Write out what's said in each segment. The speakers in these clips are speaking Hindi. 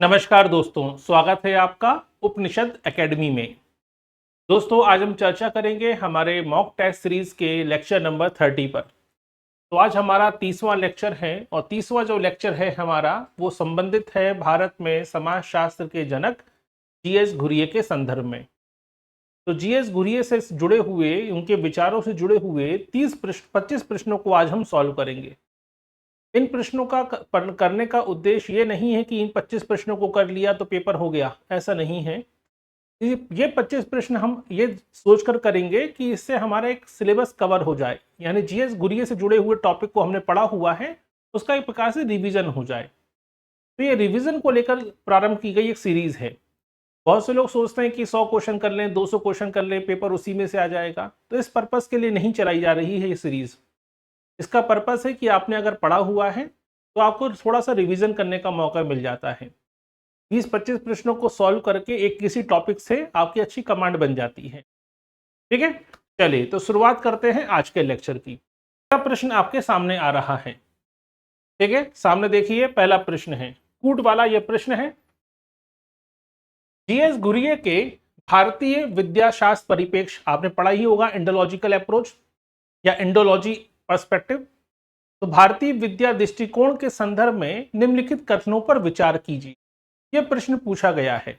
नमस्कार दोस्तों, स्वागत है आपका उपनिषद एकेडमी में। दोस्तों, आज हम चर्चा करेंगे हमारे मॉक टेस्ट सीरीज के लेक्चर नंबर 30 पर। तो आज हमारा 30वां लेक्चर है और 30वां जो लेक्चर है हमारा वो संबंधित है भारत में समाजशास्त्र के जनक जीएस घुरिये के संदर्भ में। तो जीएस घुरिये से जुड़े हुए, उनके विचारों से जुड़े हुए 25 प्रश्नों को आज हम सॉल्व करेंगे। इन प्रश्नों का करने का उद्देश्य ये नहीं है कि इन 25 प्रश्नों को कर लिया तो पेपर हो गया, ऐसा नहीं है। ये 25 प्रश्न हम ये सोचकर करेंगे कि इससे हमारा एक सिलेबस कवर हो जाए, यानी जीएस घुरिये से जुड़े हुए टॉपिक को हमने पढ़ा हुआ है, उसका एक प्रकार से रिवीजन हो जाए। तो ये रिवीजन को लेकर प्रारंभ की गई एक सीरीज है। बहुत से लोग सोचते हैं कि 100 क्वेश्चन कर लें, 200 क्वेश्चन कर लें, पेपर उसी में से आ जाएगा। तो इस पर्पस के लिए नहीं चलाई जा रही है ये सीरीज। इसका पर्पस है कि आपने अगर पढ़ा हुआ है तो आपको थोड़ा सा रिवीजन करने का मौका मिल जाता है। 20-25 प्रश्नों को सॉल्व करके एक किसी टॉपिक से आपकी अच्छी कमांड बन जाती है। ठीक है, चलिए तो शुरुआत करते हैं आज के लेक्चर की। पहला प्रश्न आपके सामने आ रहा है। ठीक है, सामने देखिए, पहला प्रश्न है, कूट वाला यह प्रश्न है। जीएस घुरिये के भारतीय विद्याशास्त्र परिप्रेक्ष्य आपने पढ़ा ही होगा, इंडोलॉजिकल अप्रोच या इंडोलॉजी पर्सपेक्टिव। तो भारतीय विद्या दृष्टिकोण के संदर्भ में निम्नलिखित कथनों पर विचार कीजिए। यह प्रश्न पूछा गया है।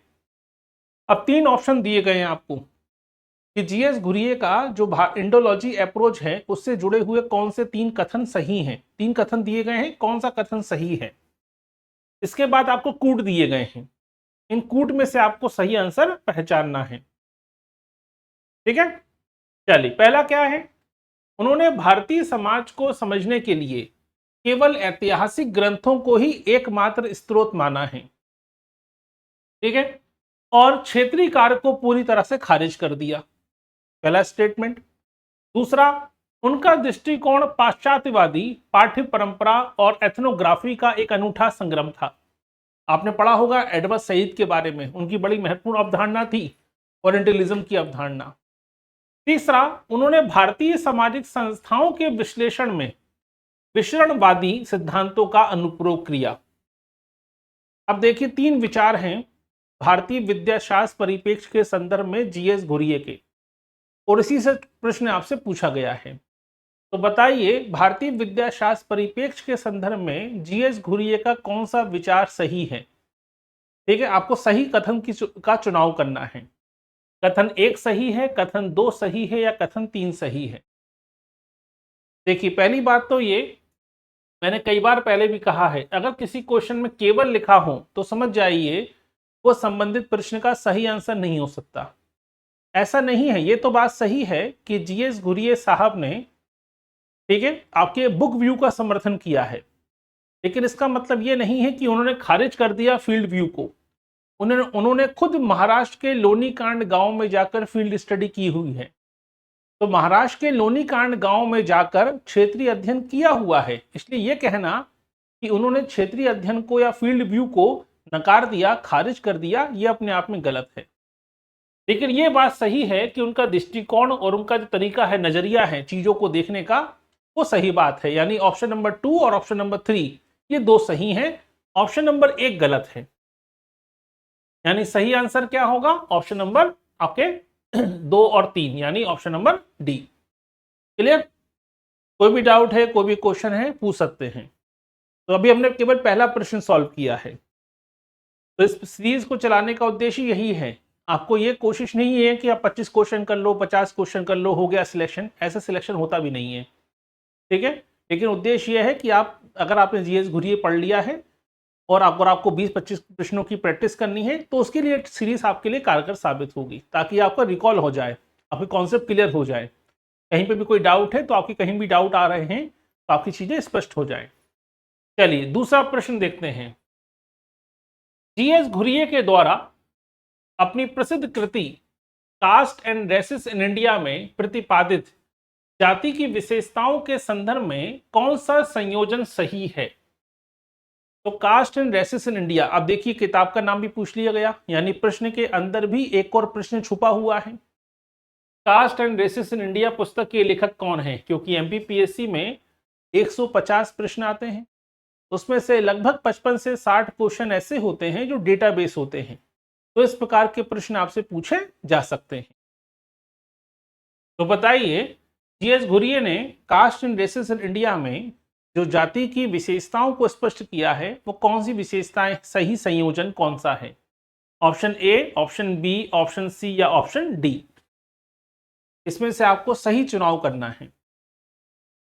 अब 3 ऑप्शन दिए गए हैं आपको कि जीएस घुरिये का जो इंडोलॉजी अप्रोच है उससे जुड़े हुए कौन से 3 कथन सही हैं। 3 कथन दिए गए हैं, कौन सा कथन सही है। इसके बाद आपको कूट दिए गए हैं, इन कूट में से आपको सही आंसर पहचानना है। ठीक है, चलिए पहला क्या है। उन्होंने भारतीय समाज को समझने के लिए केवल ऐतिहासिक ग्रंथों को ही एकमात्र स्रोत माना है। ठीक है, और क्षेत्रीय कार्य को पूरी तरह से खारिज कर दिया, पहला स्टेटमेंट। दूसरा, उनका दृष्टिकोण पाश्चात्यवादी पाठ्य परंपरा और एथनोग्राफी का एक अनूठा संगम था। आपने पढ़ा होगा एडवर्ड सईद के बारे में, उनकी बड़ी महत्वपूर्ण अवधारणा थी ओरिएंटलिज्म की अवधारणा। तीसरा, उन्होंने भारतीय सामाजिक संस्थाओं के विश्लेषण में विसरणवादी सिद्धांतों का अनुप्रयोग किया। अब देखिए, 3 विचार हैं भारतीय विद्याशास्त्र परिप्रेक्ष्य के संदर्भ में जीएस घुरिये के, और इसी से प्रश्न आपसे पूछा गया है। तो बताइए, भारतीय विद्याशास्त्र परिप्रेक्ष्य के संदर्भ में जीएस घुरिये का कौन सा विचार सही है। ठीक है, आपको सही कथन का चुनाव करना है। कथन 1 सही है, कथन 2 सही है या कथन 3 सही है। देखिए, पहली बात तो ये, मैंने कई बार पहले भी कहा है, अगर किसी क्वेश्चन में केवल लिखा हो तो समझ जाइए वो संबंधित प्रश्न का सही आंसर नहीं हो सकता। ऐसा नहीं है, ये तो बात सही है कि जीएस घुरिये साहब ने, ठीक है, आपके बुक व्यू का समर्थन किया है, लेकिन इसका मतलब ये नहीं है कि उन्होंने खारिज कर दिया फील्ड व्यू को। उन्होंने खुद महाराष्ट्र के लोनीकांड गांव में जाकर फील्ड स्टडी की हुई है। तो महाराष्ट्र के लोनीकांड गांव में जाकर क्षेत्रीय अध्ययन किया हुआ है, इसलिए यह कहना कि उन्होंने क्षेत्रीय अध्ययन को या फील्ड व्यू को नकार दिया, खारिज कर दिया, यह अपने आप में गलत है। लेकिन यह बात सही है कि उनका दृष्टिकोण और उनका जो तरीका है, नजरिया है चीजों को देखने का, वो सही बात है। यानी ऑप्शन नंबर 2 और ऑप्शन नंबर 3 ये 2 सही हैं, ऑप्शन नंबर 1 गलत है। यानी सही आंसर क्या होगा, ऑप्शन नंबर आपके 2 और 3, यानी ऑप्शन नंबर डी। क्लियर? कोई भी डाउट है, कोई भी क्वेश्चन है, पूछ सकते हैं। तो अभी हमने केवल पहला प्रश्न सॉल्व किया है। तो इस सीरीज को चलाने का उद्देश्य यही है। आपको ये कोशिश नहीं है कि आप 25 क्वेश्चन कर लो, 50 क्वेश्चन कर लो, हो गया सिलेक्शन। ऐसा सिलेक्शन होता भी नहीं है। ठीक है, लेकिन उद्देश्य यह है कि आप, अगर आपने जीएस घुरिये पढ़ लिया है और अगर आपको 20-25 प्रश्नों की प्रैक्टिस करनी है, तो उसके लिए सीरीज आपके लिए कारगर साबित होगी, ताकि आपका रिकॉल हो जाए, आपके कॉन्सेप्ट क्लियर हो जाए। कहीं पे भी कोई डाउट है तो आपके कहीं भी डाउट आ रहे हैं तो आपकी चीजें स्पष्ट हो जाए। चलिए दूसरा प्रश्न देखते हैं। जीएस घुरिये के द्वारा अपनी प्रसिद्ध कृति caste and races in India में प्रतिपादित जाति की विशेषताओं के संदर्भ में कौन सा संयोजन सही है। तो caste and races in India, अब देखिए किताब का नाम भी पूछ लिया गया, यानी प्रश्न के अंदर भी एक और प्रश्न छुपा हुआ है। Caste and races in India पुस्तक के लेखक कौन है, क्योंकि एमपीपीएससी में 150 प्रश्न आते हैं। उसमें से लगभग 55 से 60 क्वेश्चन ऐसे होते हैं जो डेटाबेस होते हैं। तो इस प्रकार के प्रश्न आपसे पूछे जा सकते हैं। तो बताइए, जीएस घुरिये ने caste and races in India में जो जाति की विशेषताओं को स्पष्ट किया है वो कौन सी विशेषताएं, सही संयोजन कौन सा है? Option A, option B, option C या ऑप्शन डी? इसमें से आपको सही चुनाव करना है।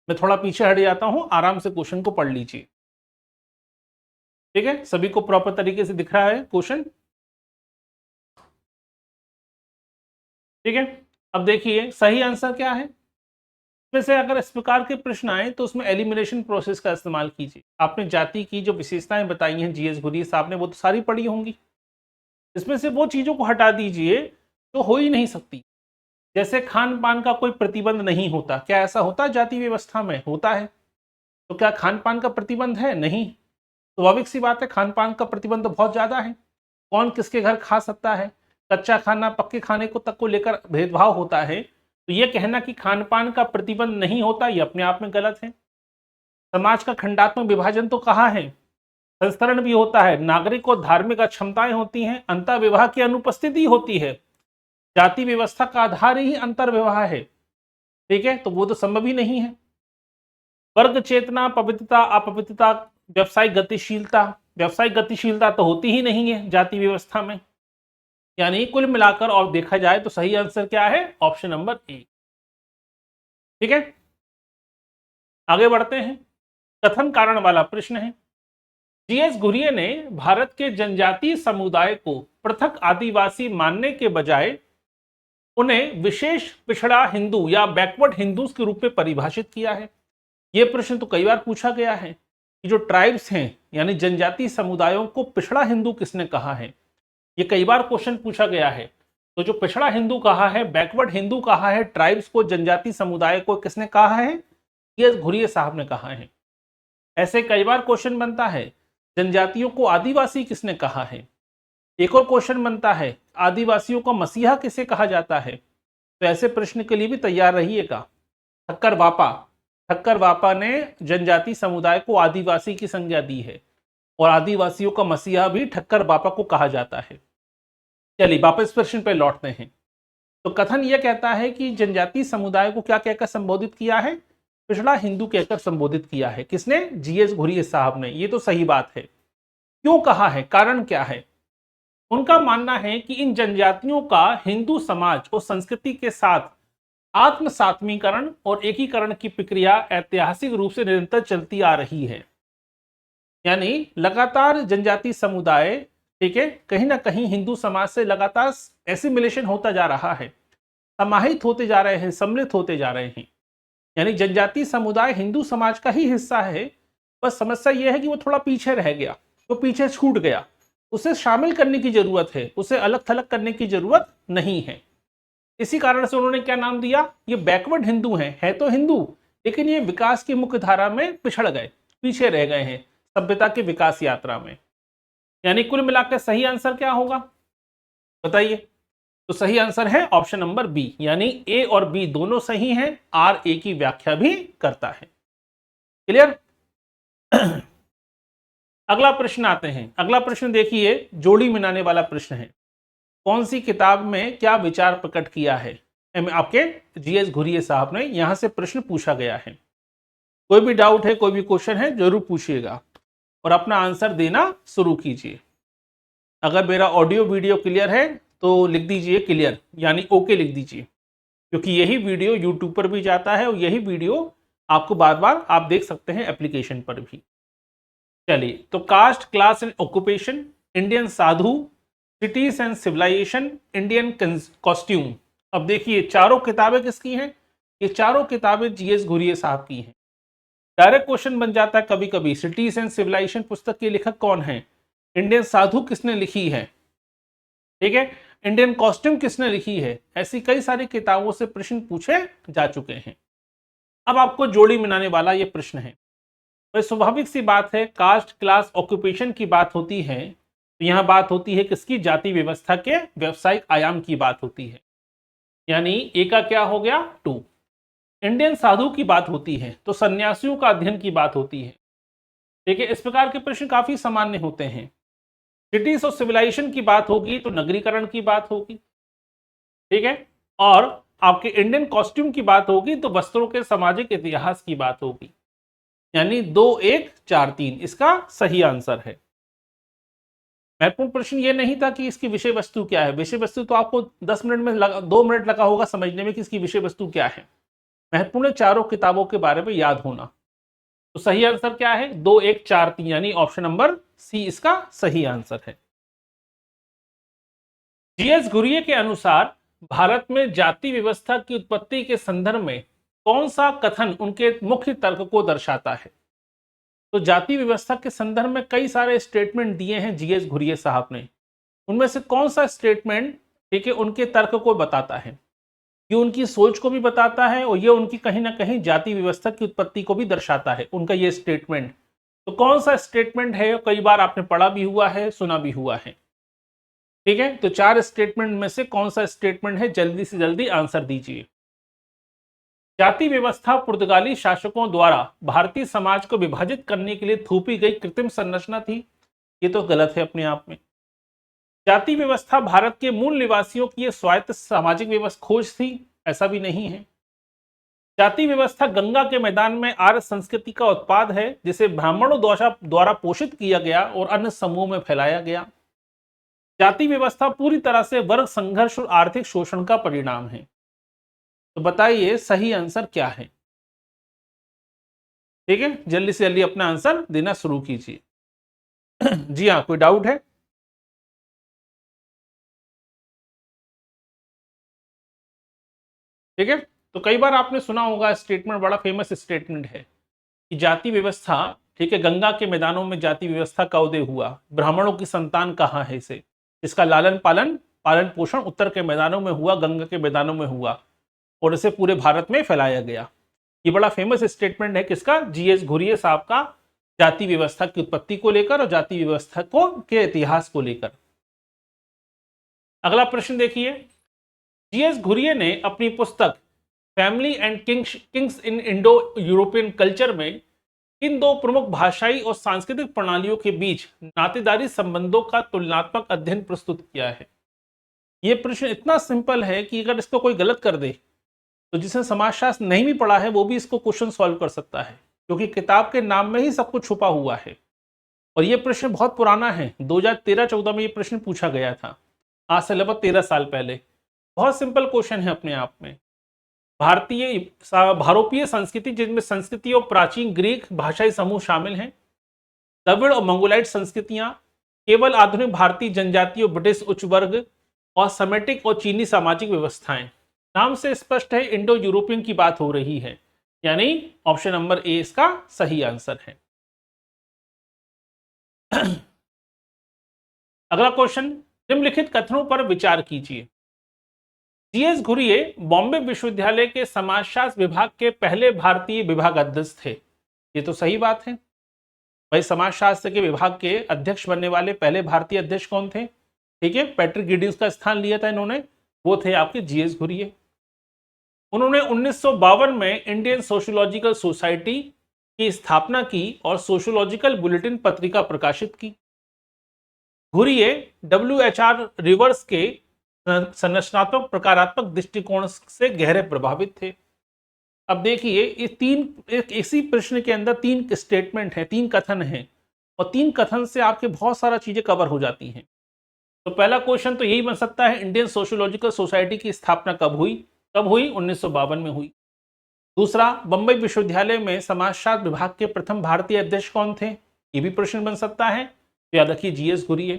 मैं थोड़ा पीछे हट जाता हूं, आराम से क्वेश्चन को पढ़ लीजिए। ठीक है, सभी को प्रॉपर तरीके से दिख रहा है क्वेश्चन? ठीक है, अब देखिए सही आंसर क्या है। इसमें से अगर इस प्रकार के प्रश्न आए तो उसमें एलिमिनेशन प्रोसेस का इस्तेमाल कीजिए। आपने जाति की जो विशेषताएं बताई हैं जीएस घुरिये साहब ने, वो तो सारी पढ़ी होंगी। इसमें से वो चीजों को हटा दीजिए तो हो ही नहीं सकती। जैसे खान पान का कोई प्रतिबंध नहीं होता, क्या ऐसा होता है जाति व्यवस्था में? होता है। तो क्या खान पान का प्रतिबंध है? नहीं। स्वाभाविक सी बात है, खान पान का प्रतिबंध तो बहुत ज्यादा है। कौन किसके घर खा सकता है, कच्चा खाना पक्के खाने को तक को लेकर भेदभाव होता है। तो ये कहना कि खान पान का प्रतिबंध नहीं होता, ये अपने आप में गलत है। समाज का खंडात्मक विभाजन तो कहा है, संस्तरण भी होता है, नागरिक और धार्मिक अक्षमताएं होती हैं, अंतर विवाह की अनुपस्थिति होती है। जाति व्यवस्था का आधार ही अंतर विवाह है। ठीक है, तो वो तो संभव ही नहीं है। वर्ग चेतना, पवित्रता, अपवित्रता, व्यावसायिक गतिशीलता तो होती ही नहीं है जाति व्यवस्था में। यानी कुल मिलाकर और देखा जाए तो सही आंसर क्या है? Option number A. ठीक है, आगे बढ़ते हैं। कथन कारण वाला प्रश्न है। जीएस घुरिये ने भारत के जनजातीय समुदाय को पृथक आदिवासी मानने के बजाय उन्हें विशेष पिछड़ा हिंदू या बैकवर्ड हिंदूज के रूप में परिभाषित किया है। यह प्रश्न तो कई बार पूछा गया है कि जो ट्राइब्स हैं यानी जनजातीय समुदायों को पिछड़ा हिंदू किसने कहा है। ये कई बार क्वेश्चन पूछा गया है। तो जो पिछड़ा हिंदू कहा है, बैकवर्ड हिंदू कहा है, ट्राइब्स को, जनजातीय समुदाय को किसने कहा है? जीएस घुरिये साहब ने कहा है। ऐसे कई बार क्वेश्चन बनता है, जनजातियों को आदिवासी किसने कहा है। एक और क्वेश्चन बनता है, आदिवासियों को मसीहा किसे कहा जाता है। तो ऐसे प्रश्न के लिए भी तैयार रहिएगा। ठक्कर वापा ने जनजातीय समुदाय को आदिवासी की संज्ञा दी है और आदिवासियों का मसीहा भी ठक्कर बापा को कहा जाता है। चलिए वापस प्रश्न पर लौटते हैं। तो कथन यह कहता है कि जनजातीय समुदाय को क्या कहकर संबोधित किया है? पिछड़ा हिंदू कहकर संबोधित किया है। किसने? जीएस घुरिये साहब ने। ये तो सही बात है। क्यों कहा है, कारण क्या है? उनका मानना है कि इन जनजातियों का हिंदू समाज और संस्कृति के साथ आत्मसात्मीकरण और एकीकरण की प्रक्रिया ऐतिहासिक रूप से निरंतर चलती आ रही है। यानी लगातार जनजातीय समुदाय, ठीक है, कहीं ना कहीं हिंदू समाज से लगातार एसिमिलेशन होता जा रहा है, समाहित होते जा रहे हैं, सम्मिलित होते जा रहे हैं। यानी जनजातीय समुदाय हिंदू समाज का ही हिस्सा है। बस समस्या यह है कि वो थोड़ा पीछे रह गया, तो पीछे छूट गया। उसे शामिल करने की जरूरत है, उसे अलग थलग करने की जरूरत नहीं है। इसी कारण से उन्होंने क्या नाम दिया? ये बैकवर्ड हिंदू हैं, है तो हिंदू लेकिन ये विकास की मुख्य धारा में पिछड़ गए, पीछे रह गए हैं सभ्यता की विकास यात्रा में। यानी कुल मिलाकर सही आंसर क्या होगा बताइए? तो सही आंसर है ऑप्शन नंबर बी, यानी ए और बी दोनों सही हैं। आर ए की व्याख्या भी करता है। क्लियर? अगला प्रश्न आते हैं। अगला प्रश्न देखिए, जोड़ी मिलाने वाला प्रश्न है। कौन सी किताब में क्या विचार प्रकट किया है? आपके जीएस घुरिये साहब ने, यहां से प्रश्न पूछा गया है। कोई भी डाउट है, कोई भी क्वेश्चन है, जरूर पूछिएगा और अपना आंसर देना शुरू कीजिए। अगर मेरा ऑडियो वीडियो क्लियर है तो लिख दीजिए क्लियर, यानी ओके लिख दीजिए, क्योंकि यही वीडियो यूट्यूब पर भी जाता है और यही वीडियो आपको बार बार आप देख सकते हैं एप्लीकेशन पर भी। चलिए, तो caste, class and occupation, Indian sadhu, cities and civilization, Indian costume. अब देखिए चारों किताबें किसकी हैं? ये चारों किताबें जीएस घुरिये साहब की हैं। डायरेक्ट क्वेश्चन बन जाता है कभी कभी, सिटीज एंड सिविलाइजेशन पुस्तक के लेखक कौन है? इंडियन साधु किसने लिखी है? ठीक है, इंडियन कॉस्ट्यूम किसने लिखी है? ऐसी कई सारी किताबों से प्रश्न पूछे जा चुके हैं। अब आपको जोड़ी मिलाने वाला ये प्रश्न है। तो स्वाभाविक सी बात है, कास्ट, क्लास, ऑक्यूपेशन की बात होती है तो यहां बात होती है किसकी? जाति व्यवस्था के व्यवसायिक आयाम की बात होती है। यानी ए का क्या हो गया? 2। इंडियन साधु की बात होती है तो सन्यासियों का अध्ययन की बात होती है। ठीक है, इस प्रकार के प्रश्न काफी सामान्य होते हैं। सिटीज और सिविलाइजेशन की बात होगी तो नगरीकरण की बात होगी, ठीक है, और आपके इंडियन कॉस्ट्यूम की बात होगी तो वस्त्रों के सामाजिक इतिहास की बात होगी। यानी 2 1 4 3 इसका सही आंसर है। महत्वपूर्ण प्रश्न ये नहीं था कि इसकी विषय वस्तु क्या है, विषय वस्तु तो आपको 10 मिनट में 2 मिनट लगा होगा समझने में कि इसकी विषय वस्तु क्या है। महत्वपूर्ण है चारों किताबों के बारे में याद होना। तो सही आंसर क्या है? 2 1 4 3, यानी ऑप्शन नंबर सी इसका सही आंसर है। जीएस घुरिये के अनुसार भारत में जाति व्यवस्था की उत्पत्ति के संदर्भ में कौन सा कथन उनके मुख्य तर्क को दर्शाता है? तो जाति व्यवस्था के संदर्भ में कई सारे स्टेटमेंट दिए हैं जीएस घुरिये साहब ने, उनमें से कौन सा स्टेटमेंट, ठीक है, उनके तर्क को बताता है? ये उनकी सोच को भी बताता है और ये उनकी कहीं ना कहीं जाति व्यवस्था की उत्पत्ति को भी दर्शाता है, उनका ये स्टेटमेंट। तो कौन सा स्टेटमेंट है? कई बार आपने पढ़ा भी हुआ है, सुना भी हुआ है, ठीक है। तो 4 स्टेटमेंट में से कौन सा स्टेटमेंट है? जल्दी से जल्दी आंसर दीजिए। जाति व्यवस्था पुर्तगाली शासकों द्वारा भारतीय समाज को विभाजित करने के लिए थोपी गई कृत्रिम संरचना थी। ये तो गलत है अपने आप में। जाति व्यवस्था भारत के मूल निवासियों की स्वायत्त सामाजिक व्यवस्था खोज थी, ऐसा भी नहीं है। जाति व्यवस्था गंगा के मैदान में आर्य संस्कृति का उत्पाद है, जिसे ब्राह्मणों द्वारा पोषित किया गया और अन्य समूह में फैलाया गया। जाति व्यवस्था पूरी तरह से वर्ग संघर्ष और आर्थिक शोषण का परिणाम है। तो बताइए सही आंसर क्या है? ठीक है, जल्दी से जल्दी अपना आंसर देना शुरू कीजिए। जी हाँ, कोई डाउट है? ठीक है, तो कई बार आपने सुना होगा स्टेटमेंट, बड़ा फेमस स्टेटमेंट है कि जाति व्यवस्था, ठीक है, गंगा के मैदानों में जाति व्यवस्था का उदय हुआ, ब्राह्मणों की संतान कहाँ है इसे, इसका लालन पालन पोषण उत्तर के मैदानों में हुआ, गंगा के मैदानों में हुआ और इसे पूरे भारत में फैलाया गया। ये बड़ा फेमस स्टेटमेंट है किसका? जीएस घुरिये साहब का, जाति व्यवस्था की उत्पत्ति को लेकर और जाति व्यवस्था को के इतिहास को लेकर। अगला प्रश्न देखिए, जीएस घुरिये ने अपनी पुस्तक family and kings in Indo European culture में इन 2 प्रमुख भाषाई और सांस्कृतिक प्रणालियों के बीच नातेदारी संबंधों का तुलनात्मक अध्ययन प्रस्तुत किया है। यह प्रश्न इतना सिंपल है कि अगर इसको कोई गलत कर दे तो जिसने समाजशास्त्र नहीं भी पढ़ा है वो भी इसको क्वेश्चन सॉल्व कर सकता है, क्योंकि किताब के नाम में ही सब कुछ छुपा हुआ है। और ये प्रश्न बहुत पुराना है, 2013-14 में ये प्रश्न पूछा गया था, आज से लगभग 13 साल पहले। बहुत सिंपल क्वेश्चन है अपने आप में। भारोपीय संस्कृति, जिनमें संस्कृति और प्राचीन ग्रीक भाषाई समूह शामिल हैं, द्रविड़ और मंगोलाइट संस्कृतियां, केवल आधुनिक भारतीय जनजाति और ब्रिटिश उच्च वर्ग, और सेमेटिक और चीनी सामाजिक व्यवस्थाएं। नाम से स्पष्ट है इंडो यूरोपियन की बात हो रही है, यानी ऑप्शन नंबर ए इसका सही आंसर है। अगला क्वेश्चन, निम्नलिखित कथनों पर विचार कीजिए। जीएस घुरिये बॉम्बे विश्वविद्यालय के समाजशास्त्र विभाग के पहले भारतीय विभाग अध्यक्ष थे। ये तो सही बात है भाई, समाजशास्त्र के विभाग के अध्यक्ष बनने वाले पहले भारतीय अध्यक्ष कौन थे? ठीक है, पैट्रिक गिडिंग्स का स्थान लिया था इन्होंने, वो थे आपके जीएस घुरिये। उन्होंने 1952 में इंडियन सोशियोलॉजिकल सोसाइटी की स्थापना की और सोशियोलॉजिकल बुलेटिन पत्रिका प्रकाशित की। घुरिये WHR रिवर्स के संरचनात्मक प्रकारात्मक दृष्टिकोण से गहरे प्रभावित थे। अब देखिए, ये इसी प्रश्न के अंदर 3 स्टेटमेंट हैं, 3 कथन हैं, और 3 कथन से आपके बहुत सारा चीजें कवर हो जाती हैं। तो पहला क्वेश्चन तो यही बन सकता है, इंडियन सोशियोलॉजिकल सोसाइटी की स्थापना कब हुई? 1952 में हुई। दूसरा, बंबई विश्वविद्यालय में समाजशास्त्र विभाग के प्रथम भारतीय अध्यक्ष कौन थे? ये भी प्रश्न बन सकता है, तो याद रखिए जीएस घुरिये।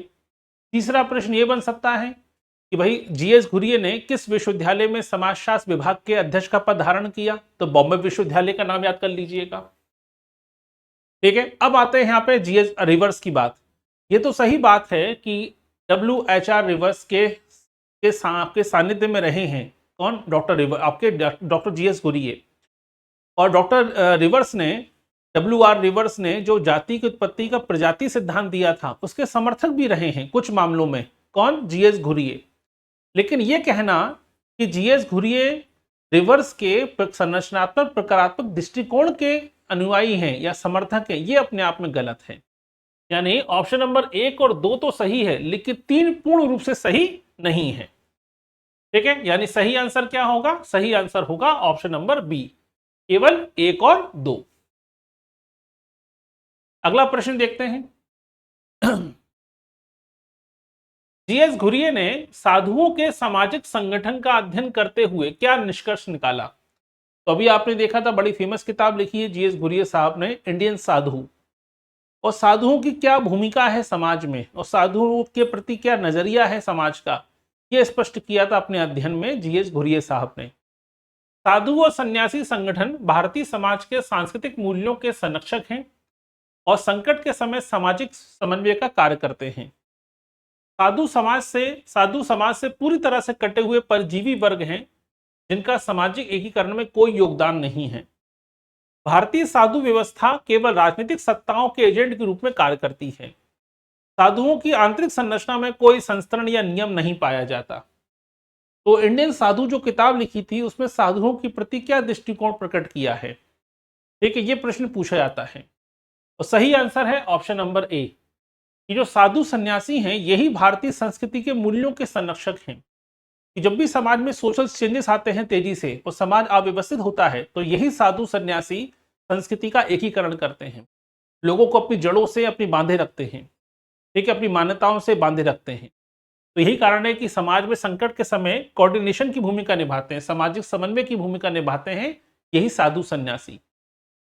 तीसरा प्रश्न ये बन सकता है कि भाई जीएस घुरिये ने किस विश्वविद्यालय में समाजशास्त्र विभाग के अध्यक्ष का पद धारण किया? तो बॉम्बे विश्वविद्यालय का नाम याद कर लीजिएगा। ठीक है, अब आते हैं यहाँ पे जीएस रिवर्स की बात। ये तो सही बात है कि WHR रिवर्स के सानिध्य में रहे हैं कौन? डॉक्टर रिवर्स, आपके डॉक्टर जीएस घुरिये। और डॉक्टर रिवर्स ने, WR रिवर्स ने जो जाति की उत्पत्ति का प्रजाति सिद्धांत दिया था उसके समर्थक भी रहे हैं कुछ मामलों में, कौन? जीएस घुरिये। लेकिन यह कहना कि जीएस घुरिये रिवर्स के संरचनात्मक प्रकारात्मक दृष्टिकोण के अनुयायी हैं या समर्थक हैं, ये अपने आप में गलत है। यानी ऑप्शन नंबर 1 और 2 तो सही है, लेकिन 3 पूर्ण रूप से सही नहीं है। ठीक है, यानी सही आंसर क्या होगा? सही आंसर होगा ऑप्शन नंबर बी, केवल 1 और 2। अगला प्रश्न देखते हैं। जीएस घुरिये ने साधुओं के सामाजिक संगठन का अध्ययन करते हुए क्या निष्कर्ष निकाला? तो अभी आपने देखा था, बड़ी फेमस किताब लिखी है जीएस घुरिये साहब ने, इंडियन साधु, और साधुओं की क्या भूमिका है समाज में और साधुओं के प्रति क्या नजरिया है समाज का, यह स्पष्ट किया था अपने अध्ययन में जीएस घुरिये साहब ने। साधु और सन्यासी संगठन भारतीय समाज के सांस्कृतिक मूल्यों के संरक्षक हैं और संकट के समय सामाजिक समन्वय का कार्य करते हैं। साधु समाज से पूरी तरह से कटे हुए परजीवी वर्ग हैं जिनका सामाजिक एकीकरण में कोई योगदान नहीं है। भारतीय साधु व्यवस्था केवल राजनीतिक सत्ताओं के एजेंट के रूप में कार्य करती है। साधुओं की आंतरिक संरचना में कोई संस्करण या नियम नहीं पाया जाता। तो इंडियन साधु जो किताब लिखी थी उसमें साधुओं के प्रति क्या दृष्टिकोण प्रकट किया है, ठीक है, ये प्रश्न पूछा जाता है। और सही आंसर है ऑप्शन नंबर ए, कि जो साधु सन्यासी हैं यही भारतीय संस्कृति के मूल्यों के संरक्षक हैं। कि जब भी समाज में सोशल चेंजेस आते हैं तेजी से और समाज अव्यवस्थित होता है, तो यही साधु सन्यासी संस्कृति का एकीकरण करते हैं, लोगों को अपनी जड़ों से अपनी बांधे रखते हैं, ठीक है, अपनी मान्यताओं से बांधे रखते हैं। तो यही कारण है कि समाज में संकट के समय कोऑर्डिनेशन की भूमिका निभाते हैं, सामाजिक समन्वय की भूमिका निभाते हैं यही साधु सन्यासी।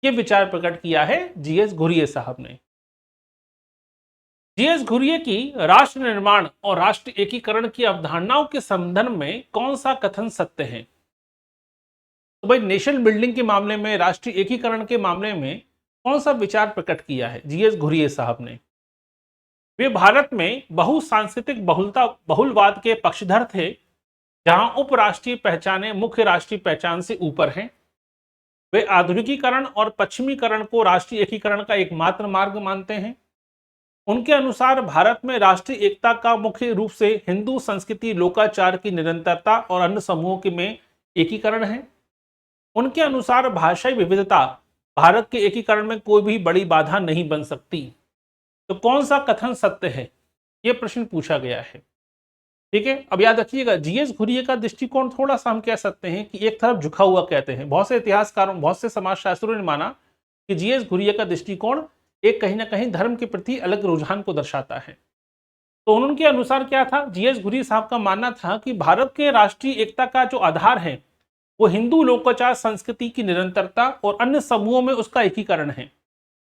ये विचार प्रकट किया है जीएस घुरिये साहब ने। जीएस घुरिये की राष्ट्र निर्माण और राष्ट्र एकीकरण की अवधारणाओं के संदर्भ में कौन सा कथन सत्य है? तो भाई नेशन बिल्डिंग के मामले में, राष्ट्रीय एकीकरण के मामले में कौन सा विचार प्रकट किया है जीएस घुरिये साहब ने? वे भारत में बहुसांस्कृतिक बहुलवाद के पक्षधर थे, जहां उपराष्ट्रीय पहचानें मुख्य राष्ट्रीय पहचान से ऊपर हैं। वे आधुनिकीकरण और पश्चिमीकरण को राष्ट्रीय एकीकरण का एकमात्र मार्ग मानते हैं। उनके अनुसार भारत में राष्ट्रीय एकता का मुख्य रूप से हिंदू संस्कृति, लोकाचार की निरंतरता और अन्य समूहों के में एकीकरण है। उनके अनुसार भाषाई विविधता भारत के एकीकरण में कोई भी बड़ी बाधा नहीं बन सकती। तो कौन सा कथन सत्य है, यह प्रश्न पूछा गया है। ठीक है, अब याद रखिएगा जीएस घुरिये का दृष्टिकोण थोड़ा सा हम कह सकते हैं कि एक तरफ झुका हुआ कहते हैं। बहुत से इतिहासकारों, बहुत से समाजशास्त्रियों ने माना कि जीएस घुरिये का दृष्टिकोण एक कहीं ना कहीं धर्म के प्रति अलग रुझान को दर्शाता है। तो उनके अनुसार क्या था, जीएस घुरिये साहब का मानना था कि भारत के राष्ट्रीय एकता का जो आधार है वो हिंदू लोकाचार संस्कृति की निरंतरता और अन्य समूहों में उसका एकीकरण है।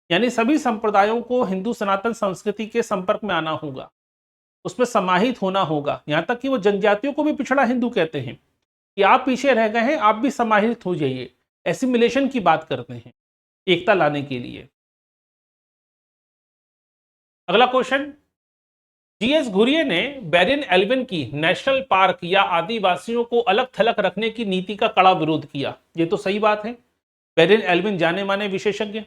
यानी सभी संप्रदायों को हिंदू सनातन संस्कृति के संपर्क में आना होगा, उसमें समाहित होना होगा। यहां तक कि वो जनजातियों को भी पिछड़ा हिंदू कहते हैं कि आप पीछे रह गए हैं, आप भी समाहित हो जाइए। एसिमिलेशन की बात करते हैं एकता लाने के लिए। अगला क्वेश्चन, जीएस घुरिये ने बैरिन एल्विन की नेशनल पार्क या आदिवासियों को अलग थलग रखने की नीति का कड़ा विरोध किया। ये तो सही बात है। बैरिन एल्विन जाने माने विशेषज्ञ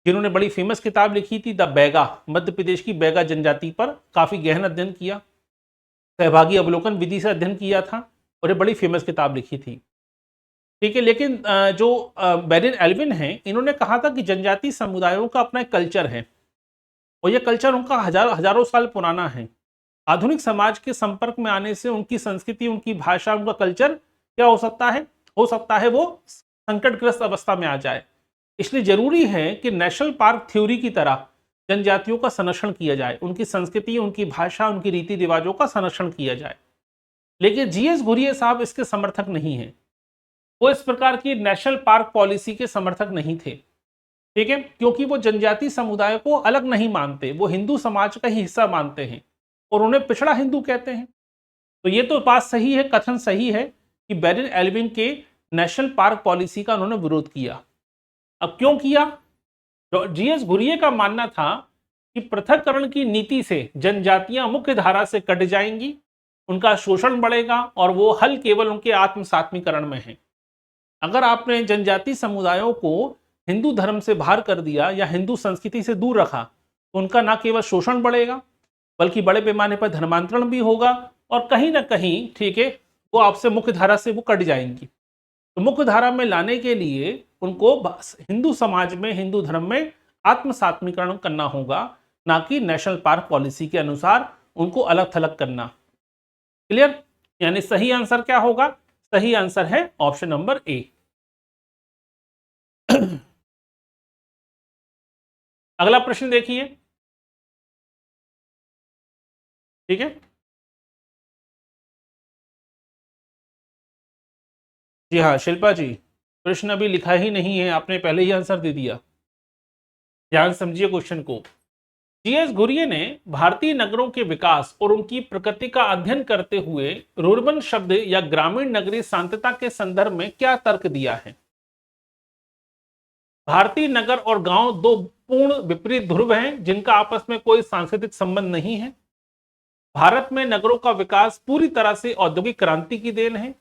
जिन्होंने बड़ी फेमस किताब लिखी थी द बैगा, मध्य प्रदेश की बैगा जनजाति पर काफी गहन अध्ययन किया, सहभागी अवलोकन विधि से अध्ययन किया था और ये बड़ी फेमस किताब लिखी थी। ठीक है, लेकिन जो बैरिन एल्विन हैं, इन्होंने कहा था कि जनजाति समुदायों का अपना एक कल्चर है और यह कल्चर उनका हजारों साल पुराना है। आधुनिक समाज के संपर्क में आने से उनकी संस्कृति, उनकी भाषा, उनका कल्चर क्या हो सकता है वो संकटग्रस्त अवस्था में आ जाए। इसलिए जरूरी है कि नेशनल पार्क थ्योरी की तरह जनजातियों का संरक्षण किया जाए, उनकी संस्कृति, उनकी भाषा, उनकी रीति रिवाजों का संरक्षण किया जाए। लेकिन जीएस घुरिये साहब इसके समर्थक नहीं हैं। वो इस प्रकार की नेशनल पार्क पॉलिसी के समर्थक नहीं थे। ठीक है, क्योंकि वो जनजाति समुदाय को अलग नहीं मानते, वो हिंदू समाज का ही हिस्सा मानते हैं और उन्हें पिछड़ा हिंदू कहते हैं। तो ये तो बात सही है, कथन सही है कि बैरिन एल्विन के नेशनल पार्क पॉलिसी का उन्होंने विरोध किया। अब क्यों किया? तो जीएस घुरिये का मानना था कि पृथक्करण की नीति से जनजातियां मुख्य धारा से कट जाएंगी, उनका शोषण बढ़ेगा और वो हल केवल उनके आत्मसात्मीकरण में है। अगर आपने जनजाति समुदायों को हिंदू धर्म से बाहर कर दिया या हिंदू संस्कृति से दूर रखा, तो उनका न केवल शोषण बढ़ेगा बल्कि बड़े पैमाने पर धर्मांतरण भी होगा और कहीं ना कहीं, ठीक है, वो आपसे मुख्य धारा से वो कट जाएंगी। तो मुख्य धारा में लाने के लिए उनको हिंदू समाज में, हिंदू धर्म में आत्मसात्मीकरण करना होगा, ना कि नेशनल पार्क पॉलिसी के अनुसार उनको अलग थलग करना। क्लियर? यानी सही आंसर क्या होगा? सही आंसर है ऑप्शन नंबर ए। अगला प्रश्न देखिए, ठीक है। जी हाँ शिल्पा जी, प्रश्न अभी लिखा ही नहीं है, आपने पहले ही आंसर दे दिया। ध्यान समझिए क्वेश्चन को। जीएस घुरिये ने भारतीय नगरों के विकास और उनकी प्रकृति का अध्ययन करते हुए रूर्बन शब्द या ग्रामीण नगरीय शांतता के संदर्भ में क्या तर्क दिया है? भारतीय नगर और गांव दो पूर्ण विपरीत ध्रुव हैं जिनका आपस में कोई सांस्कृतिक संबंध नहीं है। भारत में नगरों का विकास पूरी तरह से औद्योगिक क्रांति की देन है।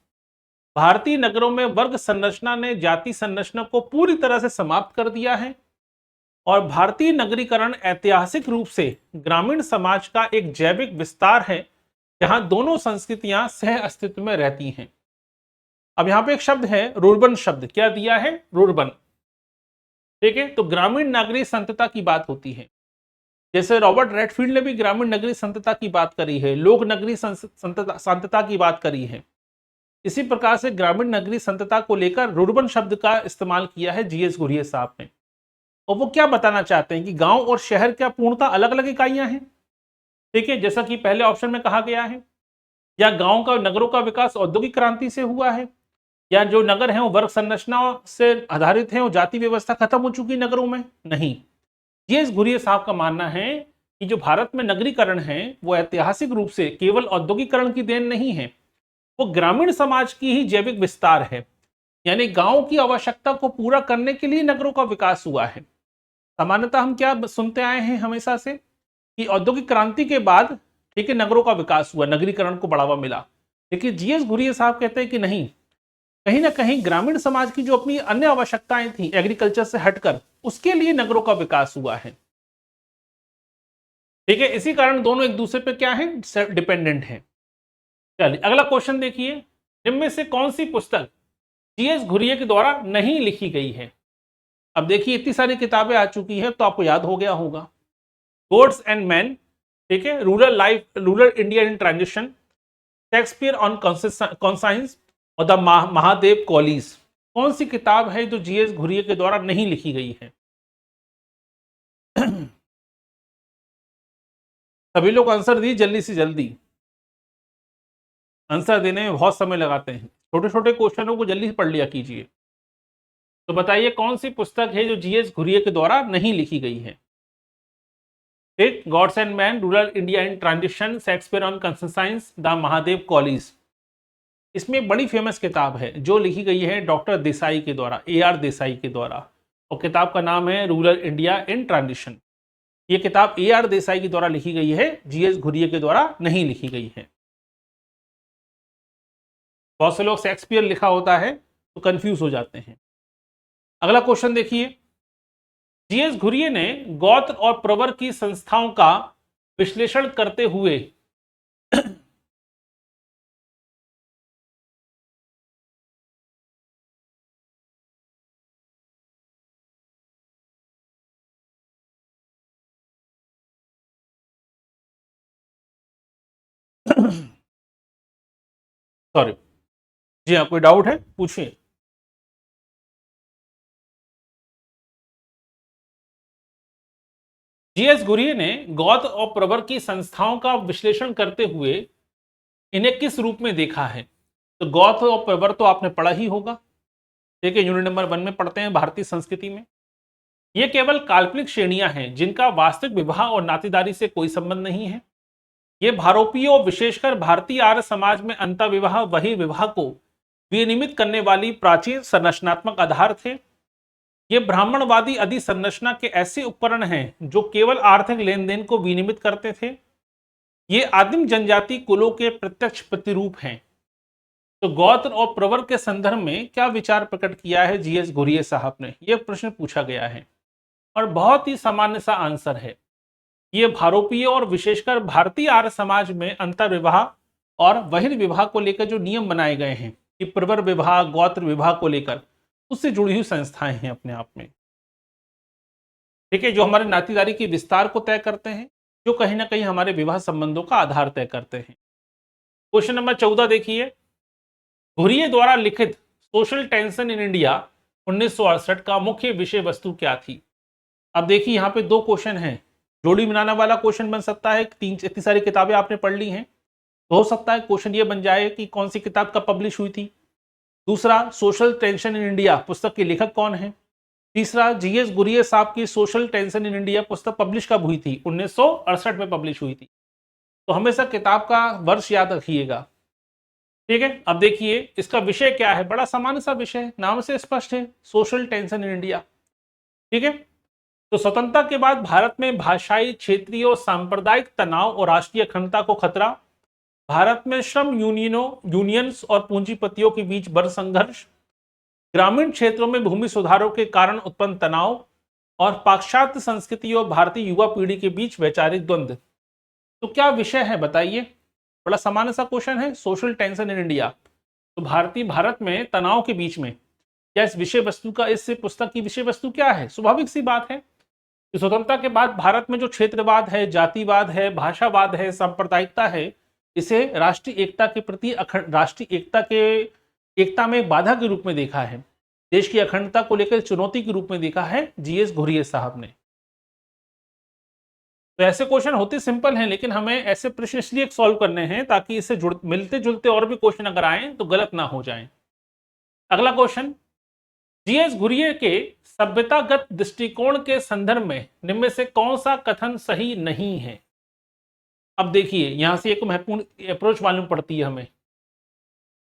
भारतीय नगरों में वर्ग संरचना ने जाति संरचना को पूरी तरह से समाप्त कर दिया है। और भारतीय नगरीकरण ऐतिहासिक रूप से ग्रामीण समाज का एक जैविक विस्तार है जहां दोनों संस्कृतियां सह अस्तित्व में रहती हैं। अब यहां पे एक शब्द है रूर्बन शब्द, क्या दिया है? रूर्बन। ठीक है, तो ग्रामीण नागरिक संतता की बात होती है। जैसे रॉबर्ट रेडफील्ड ने भी ग्रामीण नगरीय संतता की बात करी है, लोक नगरीय संतता की बात करी है। इसी प्रकार से ग्रामीण नगरीय संतता को लेकर रूर्बन शब्द का इस्तेमाल किया है जीएस घुरिये साहब ने। और वो क्या बताना चाहते हैं कि गांव और शहर क्या पूर्णतः अलग अलग इकाइयां हैं? ठीक है, जैसा कि पहले ऑप्शन में कहा गया है। या गांव का, नगरों का विकास औद्योगिक क्रांति से हुआ है, या जो नगर हैं वो वर्ग संरचना से आधारित हैं और जाति व्यवस्था खत्म हो चुकी नगरों में? नहीं। जीएस घुरिये साहब का मानना है कि जो भारत में नगरीकरण है वो ऐतिहासिक रूप से केवल औद्योगिकरण की देन नहीं है, वो ग्रामीण समाज की ही जैविक विस्तार है। यानी गांव की आवश्यकता को पूरा करने के लिए नगरों का विकास हुआ है। सामान्यतः हम क्या सुनते आए हैं हमेशा से कि औद्योगिक क्रांति के बाद, ठीक है, नगरों का विकास हुआ, नगरीकरण को बढ़ावा मिला। लेकिन जीएस घुरिये साहब कहते हैं कि नहीं, कहीं ना कहीं ग्रामीण समाज की जो अपनी अन्य आवश्यकताएं थी एग्रीकल्चर से हटकर, उसके लिए नगरों का विकास हुआ है। ठीक है, इसी कारण दोनों एक दूसरे पे क्या है? डिपेंडेंट है। चलिए अगला क्वेश्चन देखिए, इनमें से कौन सी पुस्तक जीएस घुरिये के द्वारा नहीं लिखी गई है? अब देखिए इतनी सारी किताबें आ चुकी हैं तो आपको याद हो गया होगा। गॉड्स एंड मैन, ठीक है, rural life, rural India in transition, Shakespeare on conscience और द महादेव कॉलीज। कौन सी किताब है जो जीएस घुरिये के द्वारा नहीं लिखी गई है? सभी लोग आंसर दिए जल्दी से जल्दी। आंसर देने में बहुत समय लगाते हैं, छोटे छोटे क्वेश्चनों को जल्दी पढ़ लिया कीजिए। तो बताइए कौन सी पुस्तक है जो जीएस घुरिये के द्वारा नहीं लिखी गई है? ठीक, gods and man, rural India in transition, Shakespeare on conscience, the Mahadev Kolis. इसमें बड़ी फेमस किताब है जो लिखी गई है डॉक्टर देसाई के द्वारा, AR देसाई के द्वारा, और किताब का नाम है रूरल इंडिया इन ट्रांजिशन। ये किताब AR देसाई के द्वारा लिखी गई है, जीएस घुरिये के द्वारा नहीं लिखी गई है। बहुत से लोग शेक्सपियर लिखा होता है तो कंफ्यूज हो जाते हैं। अगला क्वेश्चन देखिए, जीएस घुरिये ने गोत्र और प्रवर की संस्थाओं का विश्लेषण करते हुए सॉरी, जी हाँ, कोई डाउट है पूछिए। जीएस घुरिये ने गोत्र और प्रवर की संस्थाओं का विश्लेषण करते हुए इन्हें किस रूप में देखा है? तो गोत्र और प्रवर तो आपने पढ़ा ही होगा, ठीक है, यूनिट नंबर 1 में पढ़ते हैं भारतीय संस्कृति में। ये केवल काल्पनिक श्रेणियां हैं जिनका वास्तविक विवाह और नातेदारी से कोई संबंध नहीं है। ये भारोपीय और विशेषकर भारतीय आर्य समाज में अंतःविवाह वही विवाह को विनियमित करने वाली प्राचीन संरचनात्मक आधार थे। ये ब्राह्मणवादी अधि संरचना के ऐसे उपकरण हैं जो केवल आर्थिक लेन देन को विनियमित करते थे। ये आदिम जनजाति कुलों के प्रत्यक्ष प्रतिरूप हैं। तो गोत्र और प्रवर के संदर्भ में क्या विचार प्रकट किया है जीएस घुरिये साहब ने? यह प्रश्न पूछा गया है और बहुत ही सामान्य सा आंसर है। ये भारोपीय और विशेषकर भारतीय आर्य समाज में अंतर्विवाह और बहिर्विवाह को लेकर जो नियम बनाए गए हैं कि प्रवर विवाह, गोत्र विवाह को लेकर, उससे जुड़ी हुई संस्थाएं हैं अपने आप में। ठीक है, जो हमारे नातेदारी के विस्तार को तय करते हैं, जो कहीं ना कहीं हमारे विवाह संबंधों का आधार तय करते हैं। क्वेश्चन नंबर 14 देखिए, घुरिये द्वारा लिखित सोशल टेंशन इन इंडिया 1968 का मुख्य विषय वस्तु क्या थी? अब देखिए यहाँ पे दो क्वेश्चन हैं, जोड़ी बनाने वाला क्वेश्चन बन सकता है, इतनी सारी किताबें आपने पढ़ ली हैं तो हो सकता है क्वेश्चन ये बन जाए कि कौन सी किताब कब पब्लिश हुई थी। दूसरा, सोशल टेंशन इन इंडिया पुस्तक के लेखक कौन है। तीसरा, जीएस गुरिये साहब की सोशल टेंशन इन इंडिया पुस्तक पब्लिश कब हुई थी? 1968 में पब्लिश हुई थी। तो हमेशा किताब का वर्ष याद रखिएगा। ठीक है, अब देखिए इसका विषय क्या है, बड़ा सामान्य सा विषय है, नाम से स्पष्ट है, सोशल टेंशन इन इंडिया। ठीक है, तो स्वतंत्रता के बाद भारत में भाषाई, क्षेत्रीय और सांप्रदायिक तनाव और राष्ट्रीय अखंडता को खतरा, भारत में श्रम यूनियंस और पूंजीपतियों के बीच बड़ संघर्ष, ग्रामीण क्षेत्रों में भूमि सुधारों के कारण उत्पन्न तनाव और पाश्चात्य संस्कृति और भारतीय युवा पीढ़ी के बीच वैचारिक द्वंद्व। तो क्या विषय है बताइए, बड़ा सामान्य सा क्वेश्चन है, सोशल टेंशन इन इंडिया। तो भारत में तनाव के बीच में क्या इस विषय वस्तु का, इस पुस्तक की विषय वस्तु क्या है? स्वाभाविक सी बात है कि स्वतंत्रता के बाद भारत में जो क्षेत्रवाद है, जातिवाद है, भाषावाद है, सांप्रदायिकता है, इसे राष्ट्रीय एकता के प्रति राष्ट्रीय एकता में एक बाधा के रूप में देखा है, देश की अखंडता को लेकर चुनौती के रूप में देखा है जीएस घुरिये साहब ने। तो ऐसे क्वेश्चन होते सिंपल हैं, लेकिन हमें ऐसे प्रश्न इसलिए सॉल्व करने हैं ताकि इससे मिलते जुलते और भी क्वेश्चन अगर आए तो गलत ना हो जाएं। अगला क्वेश्चन, जीएस घुरिये के सभ्यतागत दृष्टिकोण के संदर्भ में निम्न में से कौन सा कथन सही नहीं है? अब देखिए यहां से एक महत्वपूर्ण अप्रोच मालूम पड़ती है हमें,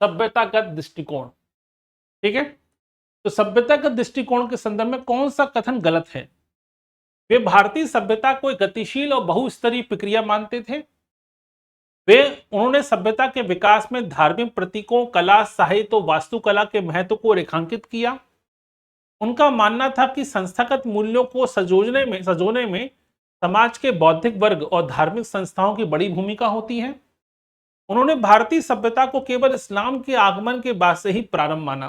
सभ्यतागत दृष्टिकोण। ठीक है, तो सभ्यतागत दृष्टिकोण के संदर्भ में कौन सा कथन गलत है? वे भारतीय सभ्यता को एक गतिशील और बहुस्तरीय प्रक्रिया मानते थे। उन्होंने सभ्यता के विकास में धार्मिक प्रतीकों, कला, साहित्य और वास्तुकला के महत्व को रेखांकित किया। उनका मानना था कि संस्थागत मूल्यों को सजोने में समाज के बौद्धिक वर्ग और धार्मिक संस्थाओं की बड़ी भूमिका होती है। उन्होंने भारतीय सभ्यता को केवल इस्लाम के आगमन के बाद से ही प्रारंभ माना।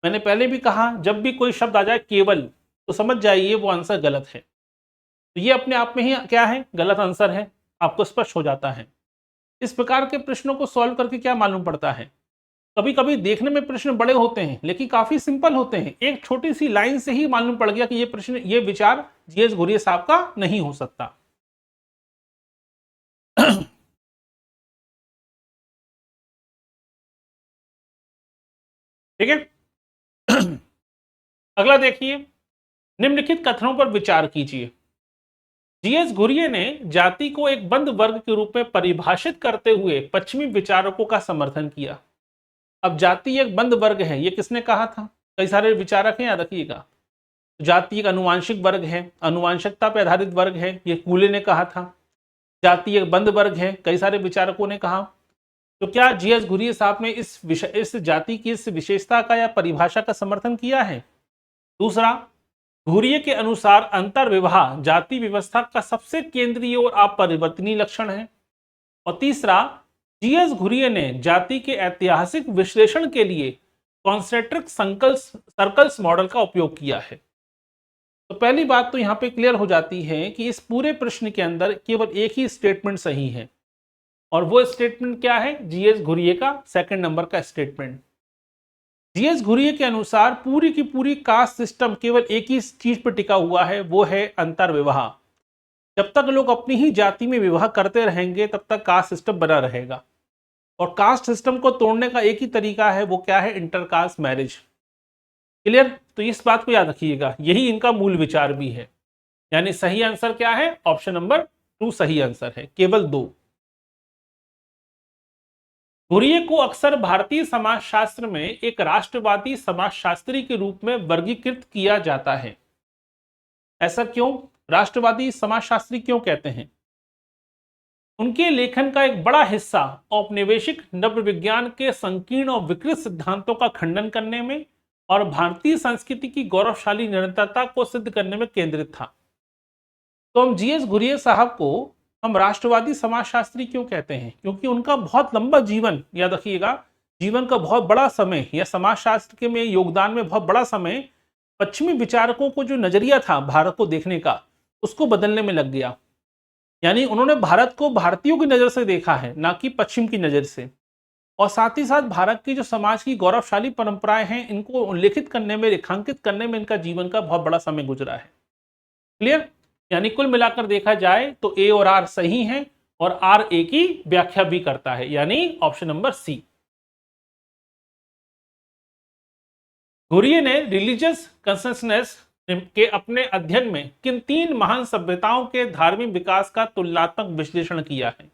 मैंने पहले भी कहा, जब भी कोई शब्द आ जाए केवल, तो समझ जाइए वो आंसर गलत है। तो ये अपने आप में ही क्या है, गलत आंसर है, आपको स्पष्ट हो जाता है। इस प्रकार के प्रश्नों को सॉल्व करके क्या मालूम पड़ता है, कभी कभी देखने में प्रश्न बड़े होते हैं लेकिन काफी सिंपल होते हैं। एक छोटी सी लाइन से ही मालूम पड़ गया कि ये प्रश्न, ये विचार जीएस घुरिये साहब का नहीं हो सकता। ठीक है, अगला देखिए, निम्नलिखित कथनों पर विचार कीजिए। जीएस घुरिये ने जाति को एक बंद वर्ग के रूप में परिभाषित करते हुए पश्चिमी विचारकों का समर्थन किया। अब जाति एक बंद वर्ग है, ये किसने कहा था? कई सारे विचारक हैं, याद रखिएगा। जाति एक अनुवांशिक वर्ग है, अनुवांशिकता पर आधारित वर्ग है, ये कूले ने कहा था। जाति एक बंद वर्ग है, कई सारे विचारकों ने कहा। तो क्या जीएस घुरिये साहब ने इस जाति की इस विशेषता का या परिभाषा का समर्थन किया है? दूसरा, घुरिये के अनुसार अंतर्विवाह जाति व्यवस्था का सबसे केंद्रीय और अपरिवर्तनीय लक्षण है। और तीसरा, जीएस घुरिये ने जाति के ऐतिहासिक विश्लेषण के लिए कॉन्सेंट्रिक सर्कल्स मॉडल का उपयोग किया है। तो पहली बात तो यहां पे क्लियर हो जाती है कि इस पूरे प्रश्न के अंदर केवल एक ही स्टेटमेंट सही है, और वो स्टेटमेंट क्या है? जीएस घुरिये का सेकंड नंबर का स्टेटमेंट। जीएस घुरिये के अनुसार पूरी की पूरी कास्ट सिस्टम केवल एक ही चीज पर टिका हुआ है, वो है अंतर्विवाह। जब तक लोग अपनी ही जाति में विवाह करते रहेंगे तब तक कास्ट सिस्टम बना रहेगा, और कास्ट सिस्टम को तोड़ने का एक ही तरीका है, वो क्या है? Intercaste marriage. क्लियर? तो इस बात को याद रखिएगा, यही इनका मूल विचार भी है। यानी सही आंसर क्या है? ऑप्शन नंबर 2 सही आंसर है, केवल 2। घुरिये को अक्सर भारतीय समाजशास्त्र में एक राष्ट्रवादी समाजशास्त्री के रूप में वर्गीकृत किया जाता है। ऐसा क्यों? राष्ट्रवादी समाजशास्त्री क्यों कहते हैं? उनके लेखन का एक बड़ा हिस्सा औपनिवेशिक नवविज्ञान के संकीर्ण और विकृत सिद्धांतों का खंडन करने में और भारतीय संस्कृति की गौरवशाली निरंतरता को सिद्ध करने में केंद्रित था। तो हम जीएस घुरिये साहब को हम राष्ट्रवादी समाजशास्त्री क्यों कहते हैं? क्योंकि उनका बहुत लंबा जीवन, याद रखिएगा, जीवन का बहुत बड़ा समय या समाजशास्त्र के में योगदान में बहुत बड़ा समय पश्चिमी विचारकों को जो नजरिया था भारत को देखने का, उसको बदलने में लग गया। यानी उन्होंने भारत को भारतीयों की नजर से देखा है, ना कि पश्चिम की नजर से। और साथ ही साथ भारत की जो समाज की गौरवशाली परंपराएं हैं, इनको उल्लेखित करने में, रेखांकित करने में इनका जीवन का बहुत बड़ा समय गुजरा है। क्लियर? यानी कुल मिलाकर देखा जाए तो ए और आर सही हैं और आर ए की व्याख्या भी करता है, यानी ऑप्शन नंबर सी। घुरिये ने रिलीजियस कंसिस्टेंस के अपने अध्ययन में किन 3 महान सभ्यताओं के धार्मिक विकास का तुलनात्मक विश्लेषण किया है?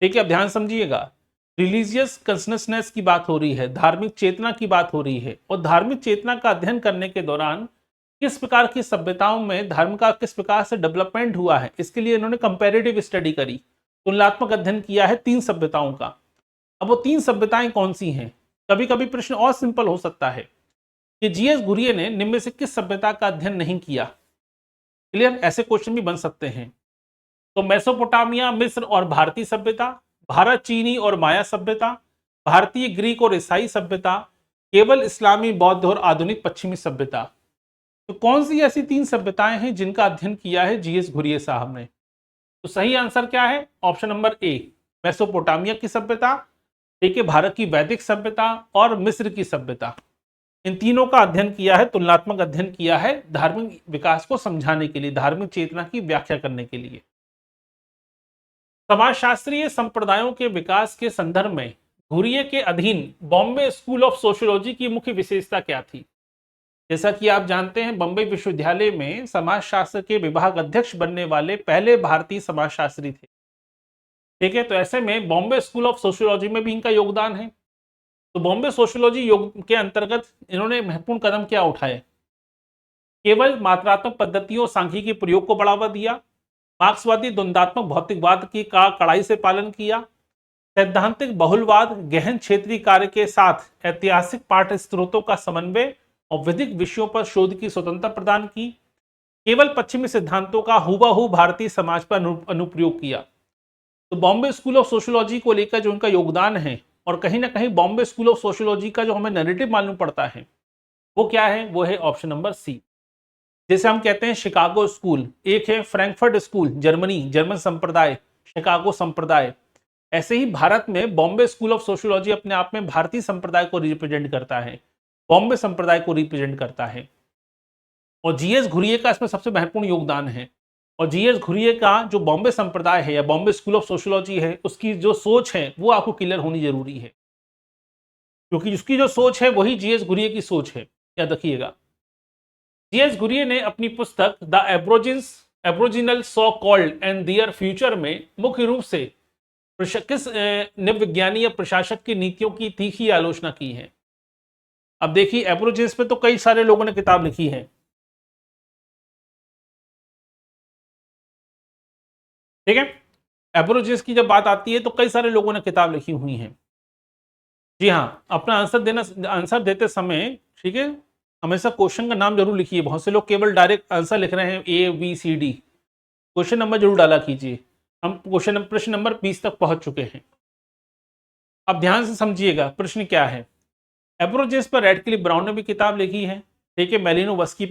ठीक है, अब ध्यान समझिएगा। रिलीजियस कंसिस्टेंस की बात हो रही है, धार्मिक चेतना की बात हो रही है, और धार्मिक चेतना का अध्ययन करने के दौरान किस प्रकार की सभ्यताओं में धर्म का किस प्रकार से डेवलपमेंट हुआ है, इसके लिए इन्होंने कंपैरेटिव स्टडी करी, तुलनात्मक अध्ययन किया है 3 सभ्यताओं का। अब वो 3 सभ्यताएं कौन सी हैं? कभी कभी प्रश्न और सिंपल हो सकता है कि जीएस घुरिये ने निम्न में से किस सभ्यता का अध्ययन नहीं किया? क्लियर? ऐसे क्वेश्चन भी बन सकते हैं। तो मेसोपोटामिया, मिस्र और भारतीय सभ्यता, भारत चीनी और माया सभ्यता, भारतीय ग्रीक और ईसाई सभ्यता, केवल इस्लामी, बौद्ध और आधुनिक पश्चिमी सभ्यता। तो कौन सी ऐसी 3 सभ्यताएं हैं जिनका अध्ययन किया है जीएस घुरिये साहब ने? तो सही आंसर क्या है? ऑप्शन नंबर ए, मेसोपोटामिया की सभ्यता, ठीक है, भारत की वैदिक सभ्यता और मिस्र की सभ्यता। इन तीनों का अध्ययन किया है, तुलनात्मक अध्ययन किया है धार्मिक विकास को समझाने के लिए, धार्मिक चेतना की व्याख्या करने के लिए। समाजशास्त्रीय संप्रदायों के विकास के संदर्भ में घुरिये के अधीन बॉम्बे स्कूल ऑफ सोशियोलॉजी की मुख्य विशेषता क्या थी? जैसा कि आप जानते हैं, बंबई विश्वविद्यालय में समाजशास्त्र के विभाग अध्यक्ष बनने वाले पहले भारतीय समाजशास्त्री थे। ठीक है, तो ऐसे में बॉम्बे स्कूल ऑफ सोशियोलॉजी में भी इनका योगदान है। तो बॉम्बे सोशियोलॉजी योग के अंतर्गत इन्होंने महत्वपूर्ण कदम क्या उठाए? केवल मात्रात्मक पद्धतियों, सांख्यिकी प्रयोग को बढ़ावा दिया, मार्क्सवादी द्वंद्वात्मक भौतिकवाद की का कड़ाई से पालन किया, सैद्धांतिक बहुलवाद, गहन क्षेत्रीय कार्य के साथ ऐतिहासिक पाठ्य स्रोतों का समन्वय और विधिक विषयों पर शोध की स्वतंत्रता प्रदान की, केवल पश्चिमी सिद्धांतों का हूबहू भारतीय समाज पर अनुप्रयोग किया। तो बॉम्बे स्कूल ऑफ सोशियोलॉजी को लेकर जो उनका योगदान है, और कहीं ना कहीं बॉम्बे स्कूल ऑफ सोशियोलॉजी का जो हमें नैरेटिव मालूम पड़ता है, वो क्या है? वो है ऑप्शन नंबर सी। जैसे हम कहते हैं शिकागो स्कूल, एक है फ्रैंकफर्ट स्कूल, जर्मनी, जर्मन संप्रदाय, शिकागो संप्रदाय। ऐसे ही भारत में बॉम्बे स्कूल ऑफ सोशियोलॉजी अपने आप में भारतीय संप्रदाय को रिप्रेजेंट करता है, बॉम्बे संप्रदाय को रिप्रेजेंट करता है। और जीएस घुरिये का इसमें सबसे महत्वपूर्ण योगदान है। और जीएस घुरिये का जो बॉम्बे संप्रदाय है या बॉम्बे स्कूल ऑफ सोशियोलॉजी है, उसकी जो सोच है वो आपको क्लियर होनी जरूरी है, क्योंकि उसकी जो सोच है वही जीएस घुरिये की सोच है, याद रखिएगा। जीएस घुरिये ने अपनी पुस्तक the aboriginal so called and their future में मुख्य रूप से किस नृविज्ञानी या प्रशासक की नीतियों की तीखी आलोचना की है? अब देखिए, एब्रोजिन्स पे तो कई सारे लोगों ने किताब लिखी है, ठीक है। एब्रोजिन्स की जब बात आती है तो कई सारे लोगों ने किताब लिखी हुई हैं। जी हाँ, अपना आंसर देते समय, ठीक है, हमेशा क्वेश्चन का नाम जरूर लिखिए। बहुत से लोग केवल डायरेक्ट आंसर लिख रहे हैं A B C D, question number जरूर डाला कीजिए। हम प्रश्न नंबर 20 तक पहुंच चुके हैं। अब ध्यान से समझिएगा प्रश्न क्या है। एब्रोजिन्स पर रेडक्लिफ ब्राउन ने भी किताब लिखी है, ठीक है। मेलिनोवस्की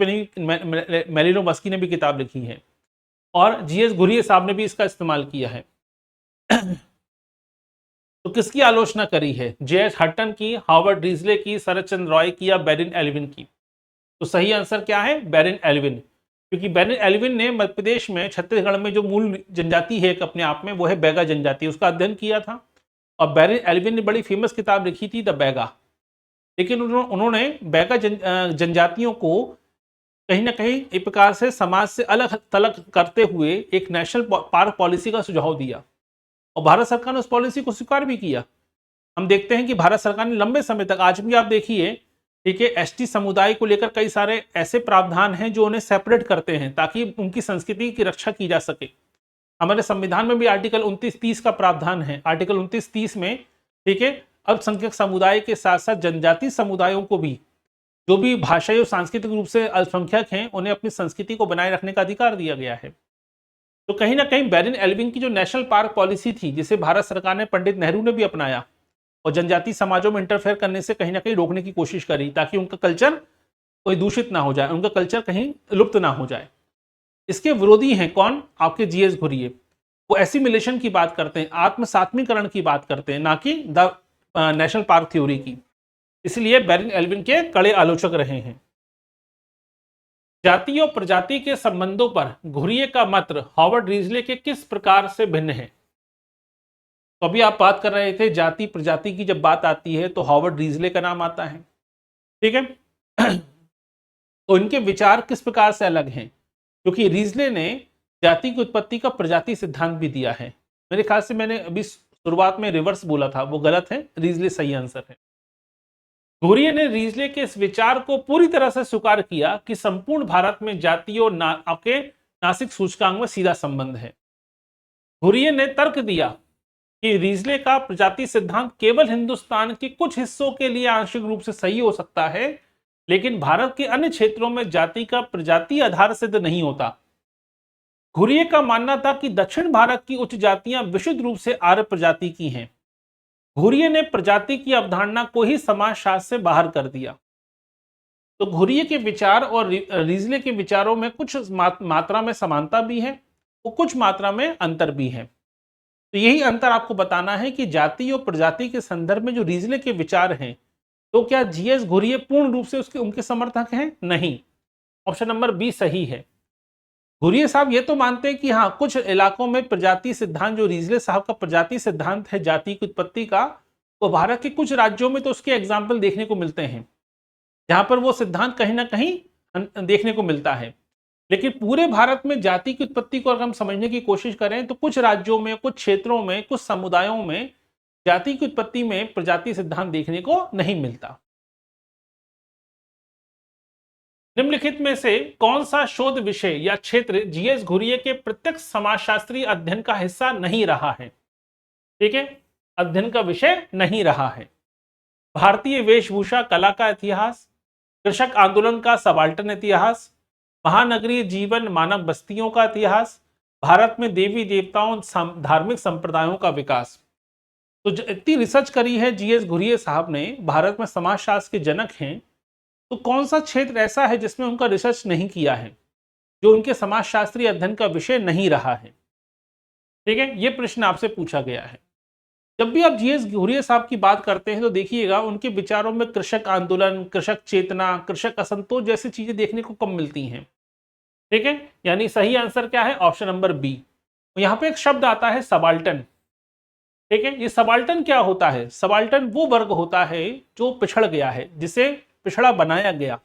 ने भी किताब लिखी है, और जीएस घुरिये साहब ने भी इसका इस्तेमाल किया है। तो किसकी आलोचना करी है? जेएस हटन की, हार्वर्ड रीजले की, शरद चंद्र रॉय की या बेरिन एल्विन की? तो सही आंसर क्या है? बेरिन एल्विन। क्योंकि बेरिन एल्विन ने मध्य प्रदेश में, छत्तीसगढ़ में जो मूल जनजाति है एक अपने आप में, वो है बैगा जनजाति, उसका अध्ययन किया था। और बेरिन एल्विन ने बड़ी फेमस किताब लिखी थी, द बैगा। लेकिन उन्होंने बैगा जनजातियों को कहीं ना कहीं एक प्रकार से समाज से अलग थलग करते हुए एक नेशनल पार्क पॉलिसी का सुझाव दिया, और भारत सरकार ने उस पॉलिसी को स्वीकार भी किया। हम देखते हैं कि भारत सरकार ने लंबे समय तक, आज भी आप देखिए, ठीक है, एसटी समुदाय को लेकर कई सारे ऐसे प्रावधान हैं जो उन्हें सेपरेट करते हैं ताकि उनकी संस्कृति की रक्षा की जा सके। हमारे संविधान में भी आर्टिकल 29-30 का प्रावधान है। आर्टिकल 29-30 में, ठीक है, अल्पसंख्यक समुदाय के साथ साथ जनजातीय समुदायों को भी, जो भी भाषाई और सांस्कृतिक रूप से अल्पसंख्यक हैं, उन्हें अपनी संस्कृति को बनाए रखने का अधिकार दिया गया है। तो कहीं ना कहीं बेरिन एल्विन की जो नेशनल पार्क पॉलिसी थी, जिसे भारत सरकार ने, पंडित नेहरू ने भी अपनाया, और जनजाति समाजों में इंटरफेयर करने से कहीं ना कहीं रोकने की कोशिश करी, ताकि उनका कल्चर कोई दूषित ना हो जाए, उनका कल्चर कहीं लुप्त ना हो जाए। इसके विरोधी हैं कौन? आपके जीएस घुरिये। वो एसिमिलेशन की बात करते हैं, आत्मसात्मीकरण की बात करते हैं, ना कि द नेशनल पार्क थ्योरी की। इसलिए बेरिन एल्विन के कड़े आलोचक रहे हैं। जाति और प्रजाति के संबंधों पर घुरिये का मत हॉवर्ड रीजले के किस प्रकार से भिन्न है? तो अभी आप बात कर रहे थे जाति प्रजाति की, जब बात आती है तो हॉवर्ड रीजले का नाम आता है, ठीक है। तो इनके विचार किस प्रकार से अलग हैं? क्योंकि रीजले ने जाति की उत्पत्ति का प्रजाति सिद्धांत भी दिया है। मेरे ख्याल से मैंने अभी शुरुआत में रिवर्स बोला था, वो गलत है, रीजले सही आंसर है। घुरिये ने रीजले के इस विचार को पूरी तरह से स्वीकार किया कि संपूर्ण भारत में जाति और आपके नासिक सूचकांक में सीधा संबंध है। घुरिये ने तर्क दिया कि रीजले का प्रजाति सिद्धांत केवल हिंदुस्तान के कुछ हिस्सों के लिए आंशिक रूप से सही हो सकता है, लेकिन भारत के अन्य क्षेत्रों में जाति का प्रजाति आधार सिद्ध नहीं होता। घुरिये का मानना था कि दक्षिण भारत की उच्च जातियां विशुद्ध रूप से आर्य प्रजाति की हैं। घुरिये ने प्रजाति की अवधारणा को ही समाजशास्त्र से बाहर कर दिया। तो घुरिये के विचार और रीजले के विचारों में कुछ मात्रा में समानता भी है और कुछ मात्रा में अंतर भी है। तो यही अंतर आपको बताना है कि जाति और प्रजाति के संदर्भ में जो रीजले के विचार हैं, तो क्या जीएस घुरिये पूर्ण रूप से उनके समर्थक हैं? नहीं। ऑप्शन नंबर बी सही है। घुरिये साहब ये तो मानते हैं कि हाँ, कुछ इलाकों में प्रजाति सिद्धांत, जो रीजले साहब का प्रजाति सिद्धांत है जाति की उत्पत्ति का, वो भारत के कुछ राज्यों में तो उसके एग्जाम्पल देखने को मिलते हैं, जहां पर वो सिद्धांत कहीं ना कहीं देखने को मिलता है। लेकिन पूरे भारत में जाति की उत्पत्ति को अगर हम समझने की कोशिश करें तो कुछ राज्यों में, कुछ क्षेत्रों में, कुछ समुदायों में जाति की उत्पत्ति में प्रजाति सिद्धांत देखने को नहीं मिलता। निम्नलिखित में से कौन सा शोध विषय या क्षेत्र जीएस घुरिये के प्रत्यक्ष समाजशास्त्रीय अध्ययन का हिस्सा नहीं रहा है? ठीक है, अध्ययन का विषय नहीं रहा है। भारतीय वेशभूषा कला का इतिहास, कृषक आंदोलन का सबाल्टर्न इतिहास, महानगरीय जीवन मानव बस्तियों का इतिहास, भारत में देवी देवताओं धार्मिक संप्रदायों का विकास। तो इतनी रिसर्च करी है जीएस घुरिये साहब ने, भारत में समाजशास्त्र के जनक हैं, तो कौन सा क्षेत्र ऐसा है जिसमें उनका रिसर्च नहीं किया है, जो उनके समाजशास्त्रीय अध्ययन का विषय नहीं रहा है? ठीक है, यह प्रश्न आपसे पूछा गया है। जब भी आप जीएस घुरिये साहब की बात करते हैं तो देखिएगा उनके विचारों में कृषक आंदोलन, कृषक चेतना, कृषक असंतोष जैसी चीजें देखने को कम मिलती हैं। ठीक है, यानी सही आंसर क्या है? Option number B. यहां पे एक शब्द आता है सबाल्टन। ठीक है, ये सबाल्टन क्या होता है? सबाल्टन वो वर्ग होता है जो पिछड़ गया है, जिसे पिछड़ा बनाया गया,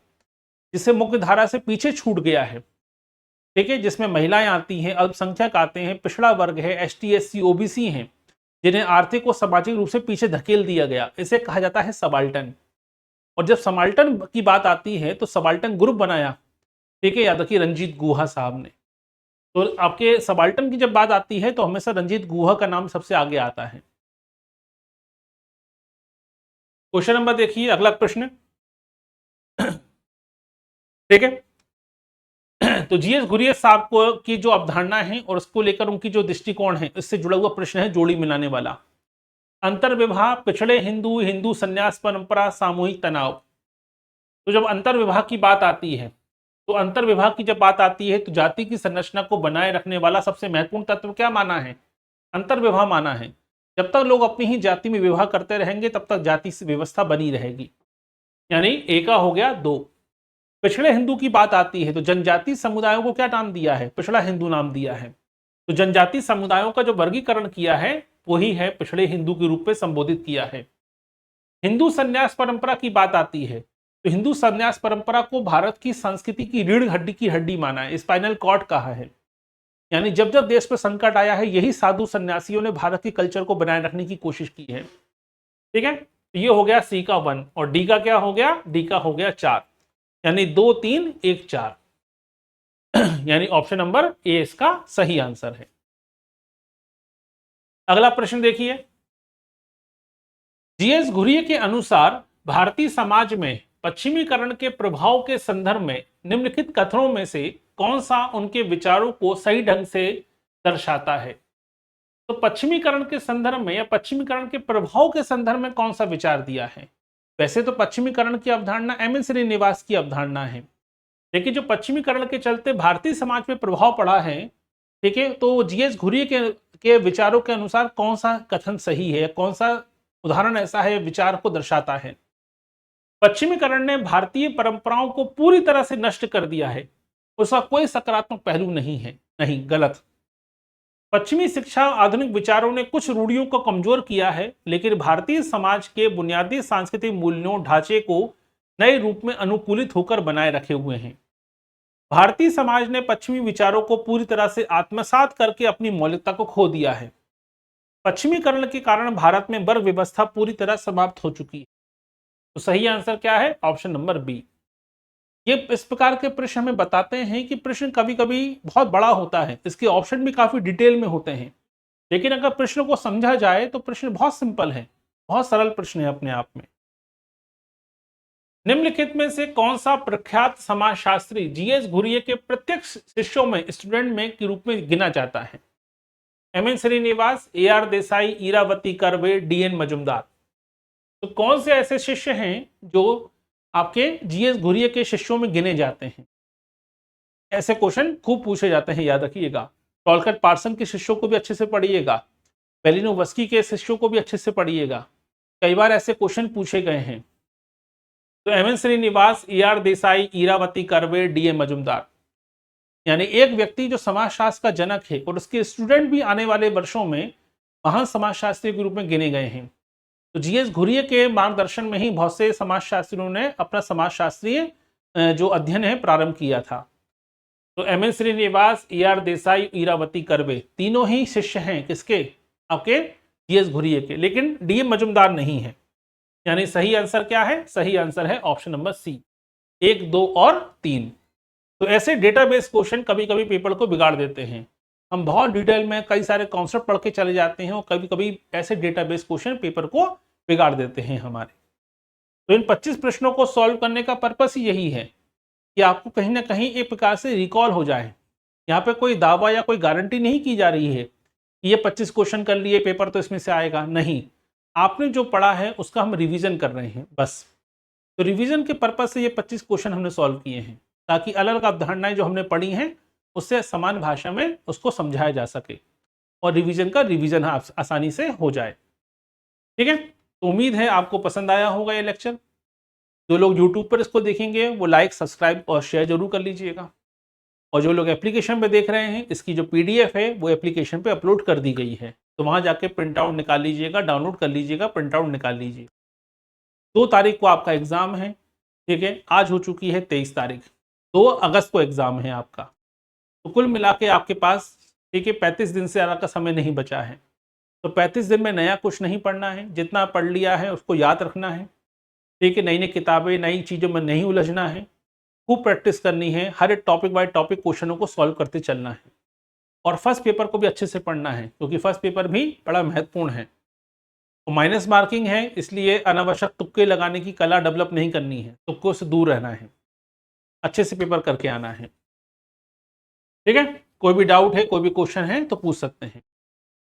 जिसे मुख्य धारा से पीछे छूट गया है। ठीक है, जिसमें महिलाएं आती हैं, अल्पसंख्यक आते हैं, पिछड़ा वर्ग है, एसटी एससी ओबीसी हैं, जिन्हें आर्थिक और सामाजिक रूप से पीछे धकेल दिया गया, इसे कहा जाता है सबाल्टन। और जब सबाल्टन की बात आती है तो सबाल्टन ग्रुप बनाया, ठीक है, याद रखिए रंजीत गुहा साहब ने। तो आपके सबाल्टन की जब बात आती है तो हमेशा रंजीत गुहा का नाम सबसे आगे आता है। क्वेश्चन नंबर देखिए, अगला प्रश्न। ठीक है, तो जीएस घुरिये साहब को की जो अवधारणा है और उसको लेकर उनकी जो दृष्टिकोण है, इससे जुड़ा हुआ प्रश्न है जोड़ी मिलाने वाला। अंतर्विवाह, पिछड़े हिंदू, हिंदू संन्यास परंपरा, सामूहिक तनाव। तो जब अंतर्विवाह की बात आती है, तो अंतर्विवाह की जब बात आती है तो जाति की संरचना को बनाए रखने वाला सबसे महत्वपूर्ण तत्व क्या माना है? अंतर्विवाह माना है। जब तक लोग अपनी ही जाति में विवाह करते रहेंगे तब तक जाति से व्यवस्था बनी रहेगी। यानी एका हो गया दो। पिछड़े हिंदू की बात आती है तो जनजाति समुदायों को क्या नाम दिया है? पिछड़ा हिंदू नाम दिया है। तो जनजाति समुदायों का जो वर्गीकरण किया है वही है पिछड़े हिंदू के रूप में संबोधित किया है। हिंदू संन्यास परंपरा की बात आती है तो हिंदू संन्यास परंपरा को भारत की संस्कृति की रीढ़ हड्डी की हड्डी माना है, स्पाइनल कॉर्ड कहा है। यानी जब जब देश पर संकट आया है, यही साधु सन्यासियों ने भारत के कल्चर को बनाए रखने की कोशिश की है। ठीक है, तो ये हो गया सी का 1 और डी का क्या हो गया? डी का हो गया 4, यानी 2 3 1 4, यानी ऑप्शन नंबर ए इसका सही आंसर है। अगला प्रश्न देखिए, जीएस घुरिये के अनुसार भारतीय समाज में पश्चिमीकरण के प्रभाव के संदर्भ में निम्नलिखित कथनों में से कौन सा उनके विचारों को सही ढंग से दर्शाता है? तो पश्चिमीकरण के संदर्भ में या पश्चिमीकरण के प्रभाव के संदर्भ में कौन सा विचार दिया है? वैसे तो पश्चिमीकरण की अवधारणा एम.एन. श्रीनिवास की अवधारणा है, लेकिन जो पश्चिमीकरण के चलते भारतीय समाज पे प्रभाव पड़ा है, ठीक है, तो जीएस घुरिये के विचारों के अनुसार कौन सा कथन सही है, कौन सा उदाहरण ऐसा है विचार को दर्शाता है? पश्चिमीकरण ने भारतीय परंपराओं को पूरी तरह से नष्ट कर दिया है, उसका कोई सकारात्मक पहलू नहीं है। नहीं, गलत। पश्चिमी शिक्षा आधुनिक विचारों ने कुछ रूढ़ियों को कमजोर किया है, लेकिन भारतीय समाज के बुनियादी सांस्कृतिक मूल्यों ढांचे को नए रूप में अनुकूलित होकर बनाए रखे हुए हैं। भारतीय समाज ने पश्चिमी विचारों को पूरी तरह से आत्मसात करके अपनी मौलिकता को खो दिया है। पश्चिमीकरण के कारण भारत में वर्ग व्यवस्था पूरी तरह समाप्त हो चुकी है। तो सही आंसर क्या है? Option number B. ये इस प्रकार के प्रश्न हमें बताते हैं कि प्रश्न कभी कभी बहुत बड़ा होता है, इसके ऑप्शन भी काफी डिटेल में होते हैं, लेकिन अगर प्रश्न को समझा जाए तो प्रश्न बहुत सिंपल है, बहुत सरल प्रश्न है अपने आप में। निम्नलिखित में से कौन सा प्रख्यात समाजशास्त्री जीएस घुरिये के प्रत्यक्ष शिष्यों में स्टूडेंट में के रूप में गिना जाता है? M N. Srinivas, A R. Desai, Irawati Karve, D N. Majumdar. तो कौन से ऐसे शिष्य हैं जो आपके जीएस घुरिये के शिष्यों में गिने जाते हैं? ऐसे क्वेश्चन खूब पूछे जाते हैं, याद रखिएगा। टॉलकट पार्सन के शिष्यों को भी अच्छे से पढ़िएगा, बेलिनोवस्की के शिष्यों को भी अच्छे से पढ़िएगा, कई बार ऐसे क्वेश्चन पूछे गए हैं। तो M N. Srinivas, A R. Desai, Irawati Karve, D N. Majumdar, यानी एक व्यक्ति जो समाजशास्त्र का जनक है और उसके स्टूडेंट भी आने वाले वर्षों में महान समाजशास्त्री के रूप में गिने गए हैं। तो जीएस घुरिये के मार्गदर्शन में ही बहुत से समाजशास्त्रियों ने अपना समाजशास्त्रीय जो अध्ययन है प्रारंभ किया था। तो एम.एन. श्रीनिवास, ए.आर. देसाई, इरावती कर्वे तीनों ही शिष्य हैं किसके? आपके जीएस घुरिये के, लेकिन डी.एन. मजुमदार नहीं है। यानी सही आंसर क्या है? सही आंसर है ऑप्शन नंबर सी, 1, 2 और 3। तो ऐसे डेटाबेस क्वेश्चन कभी कभी पेपर को बिगाड़ देते हैं। हम बहुत डिटेल में कई सारे कॉन्सेप्ट पढ़ के चले जाते हैं और कभी कभी ऐसे डेटाबेस क्वेश्चन पेपर को बिगाड़ देते हैं हमारे। तो इन 25 प्रश्नों को सॉल्व करने का पर्पस ही यही है कि आपको कहीं ना कहीं एक प्रकार से रिकॉल हो जाए। यहाँ पे कोई दावा या कोई गारंटी नहीं की जा रही है कि ये 25 क्वेश्चन कर लिए पेपर तो इसमें से आएगा, नहीं। आपने जो पढ़ा है उसका हम रिवीजन कर रहे हैं बस। तो रिवीजन के पर्पस से ये 25 क्वेश्चन हमने सॉल्व किए हैं, ताकि अलग अलग अवधारणाएं जो हमने पढ़ी हैं उससे समान भाषा में उसको समझाया जा सके और रिवीजन का रिवीजन आसानी से हो जाए। ठीक है, तो उम्मीद है आपको पसंद आया होगा ये लेक्चर। जो लोग यूट्यूब पर इसको देखेंगे वो लाइक, सब्सक्राइब और शेयर जरूर कर लीजिएगा। और जो लोग एप्लीकेशन पे देख रहे हैं, इसकी जो पीडीएफ है वो एप्लीकेशन पे अपलोड कर दी गई है, तो वहाँ जाके प्रिंट आउट निकाल लीजिएगा, डाउनलोड कर लीजिएगा, प्रिंट आउट निकाल लीजिए। 2 तारीख को आपका एग्ज़ाम है, ठीक है। आज हो चुकी है 23 तारीख, 2 अगस्त को एग्ज़ाम है आपका। तो कुल मिला के आपके पास, ठीक है, 35 दिन से ज़्यादा का समय नहीं बचा है। तो 35 दिन में नया कुछ नहीं पढ़ना है, जितना पढ़ लिया है उसको याद रखना है, ठीक है। नई नई किताबें, नई चीज़ों में नहीं उलझना है, खूब प्रैक्टिस करनी है, हर एक टॉपिक बाय टॉपिक क्वेश्चनों को सॉल्व करते चलना है। और फर्स्ट पेपर को भी अच्छे से पढ़ना है, क्योंकि फर्स्ट पेपर भी बड़ा महत्वपूर्ण है। तो माइनस मार्किंग है, इसलिए अनावश्यक तुक्के लगाने की कला डेवलप नहीं करनी है, तुक्कों से दूर रहना है, अच्छे से पेपर करके आना है, ठीक है। कोई भी डाउट है, कोई भी क्वेश्चन है तो पूछ सकते हैं।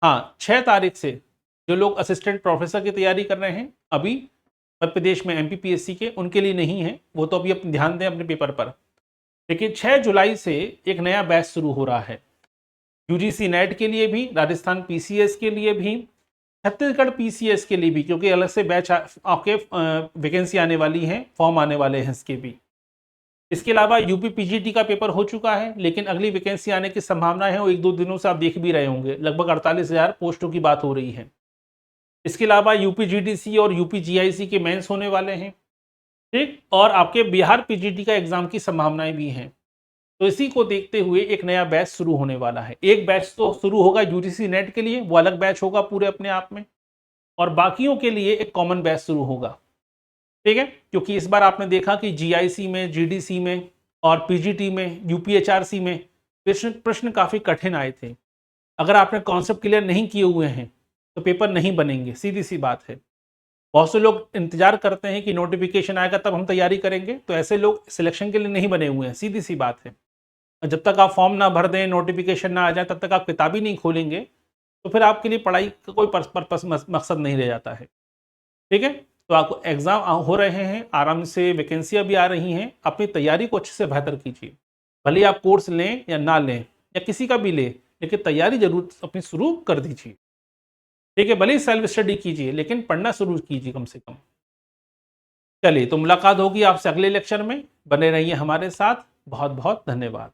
हाँ, 6 तारीख से जो लोग असिस्टेंट प्रोफेसर की तैयारी कर रहे हैं अभी मध्य प्रदेश में एमपीपीएससी के, उनके लिए नहीं है, वो तो अभी अपने ध्यान दें अपने पेपर पर। लेकिन 6 जुलाई से एक नया बैच शुरू हो रहा है, यूजीसी नेट के लिए भी, राजस्थान पीसीएस के लिए भी, छत्तीसगढ़ पीसीएस के लिए भी, क्योंकि अलग से बैच आपके वैकेंसी आने वाली है, फॉर्म आने वाले हैं इसके भी। इसके अलावा यूपी पीजीटी का पेपर हो चुका है, लेकिन अगली वैकेंसी आने की संभावना है, वो 1-2 दिनों से आप देख भी रहे होंगे, लगभग 48,000 पोस्टों की बात हो रही है। इसके अलावा यूपी जीडीसी और यूपी जीआईसी के मेंस होने वाले हैं, ठीक, और आपके बिहार पीजीटी का एग्जाम की संभावनाएं भी हैं। तो इसी को देखते हुए एक नया बैच शुरू होने वाला है। एक बैच तो शुरू होगा यूजीसी नेट के लिए, वो अलग बैच होगा पूरे अपने आप में, और बाकियों के लिए एक कॉमन बैच शुरू होगा, ठीक है। क्योंकि इस बार आपने देखा कि जीआईसी में, जीडीसी में और पीजीटी में, यूपीएचआरसी में प्रश्न काफ़ी कठिन आए थे। अगर आपने कॉन्सेप्ट क्लियर नहीं किए हुए हैं तो पेपर नहीं बनेंगे, सीधी सी बात है। बहुत से लोग इंतजार करते हैं कि नोटिफिकेशन आएगा तब हम तैयारी करेंगे, तो ऐसे लोग सिलेक्शन के लिए नहीं बने हुए हैं, सीधी सी बात है। जब तक आप फॉर्म ना भर दें, नोटिफिकेशन ना आ जाए, तब तक आप किताब ही नहीं खोलेंगे तो फिर आपके लिए पढ़ाई का कोई पर्पस मकसद नहीं रह जाता है। ठीक है, तो आपको एग्जाम हो रहे हैं, आराम से वैकेंसियां भी आ रही हैं, अपनी तैयारी को अच्छे से बेहतर कीजिए। भले आप कोर्स लें या ना लें या किसी का भी ले, लेकिन तैयारी जरूर अपनी शुरू कर दीजिए। ठीक है, भले ही सेल्फ स्टडी कीजिए लेकिन पढ़ना शुरू कीजिए कम से कम। चलिए, तो मुलाकात होगी आपसे अगले लेक्चर में। बने रहिए हमारे साथ। बहुत बहुत धन्यवाद।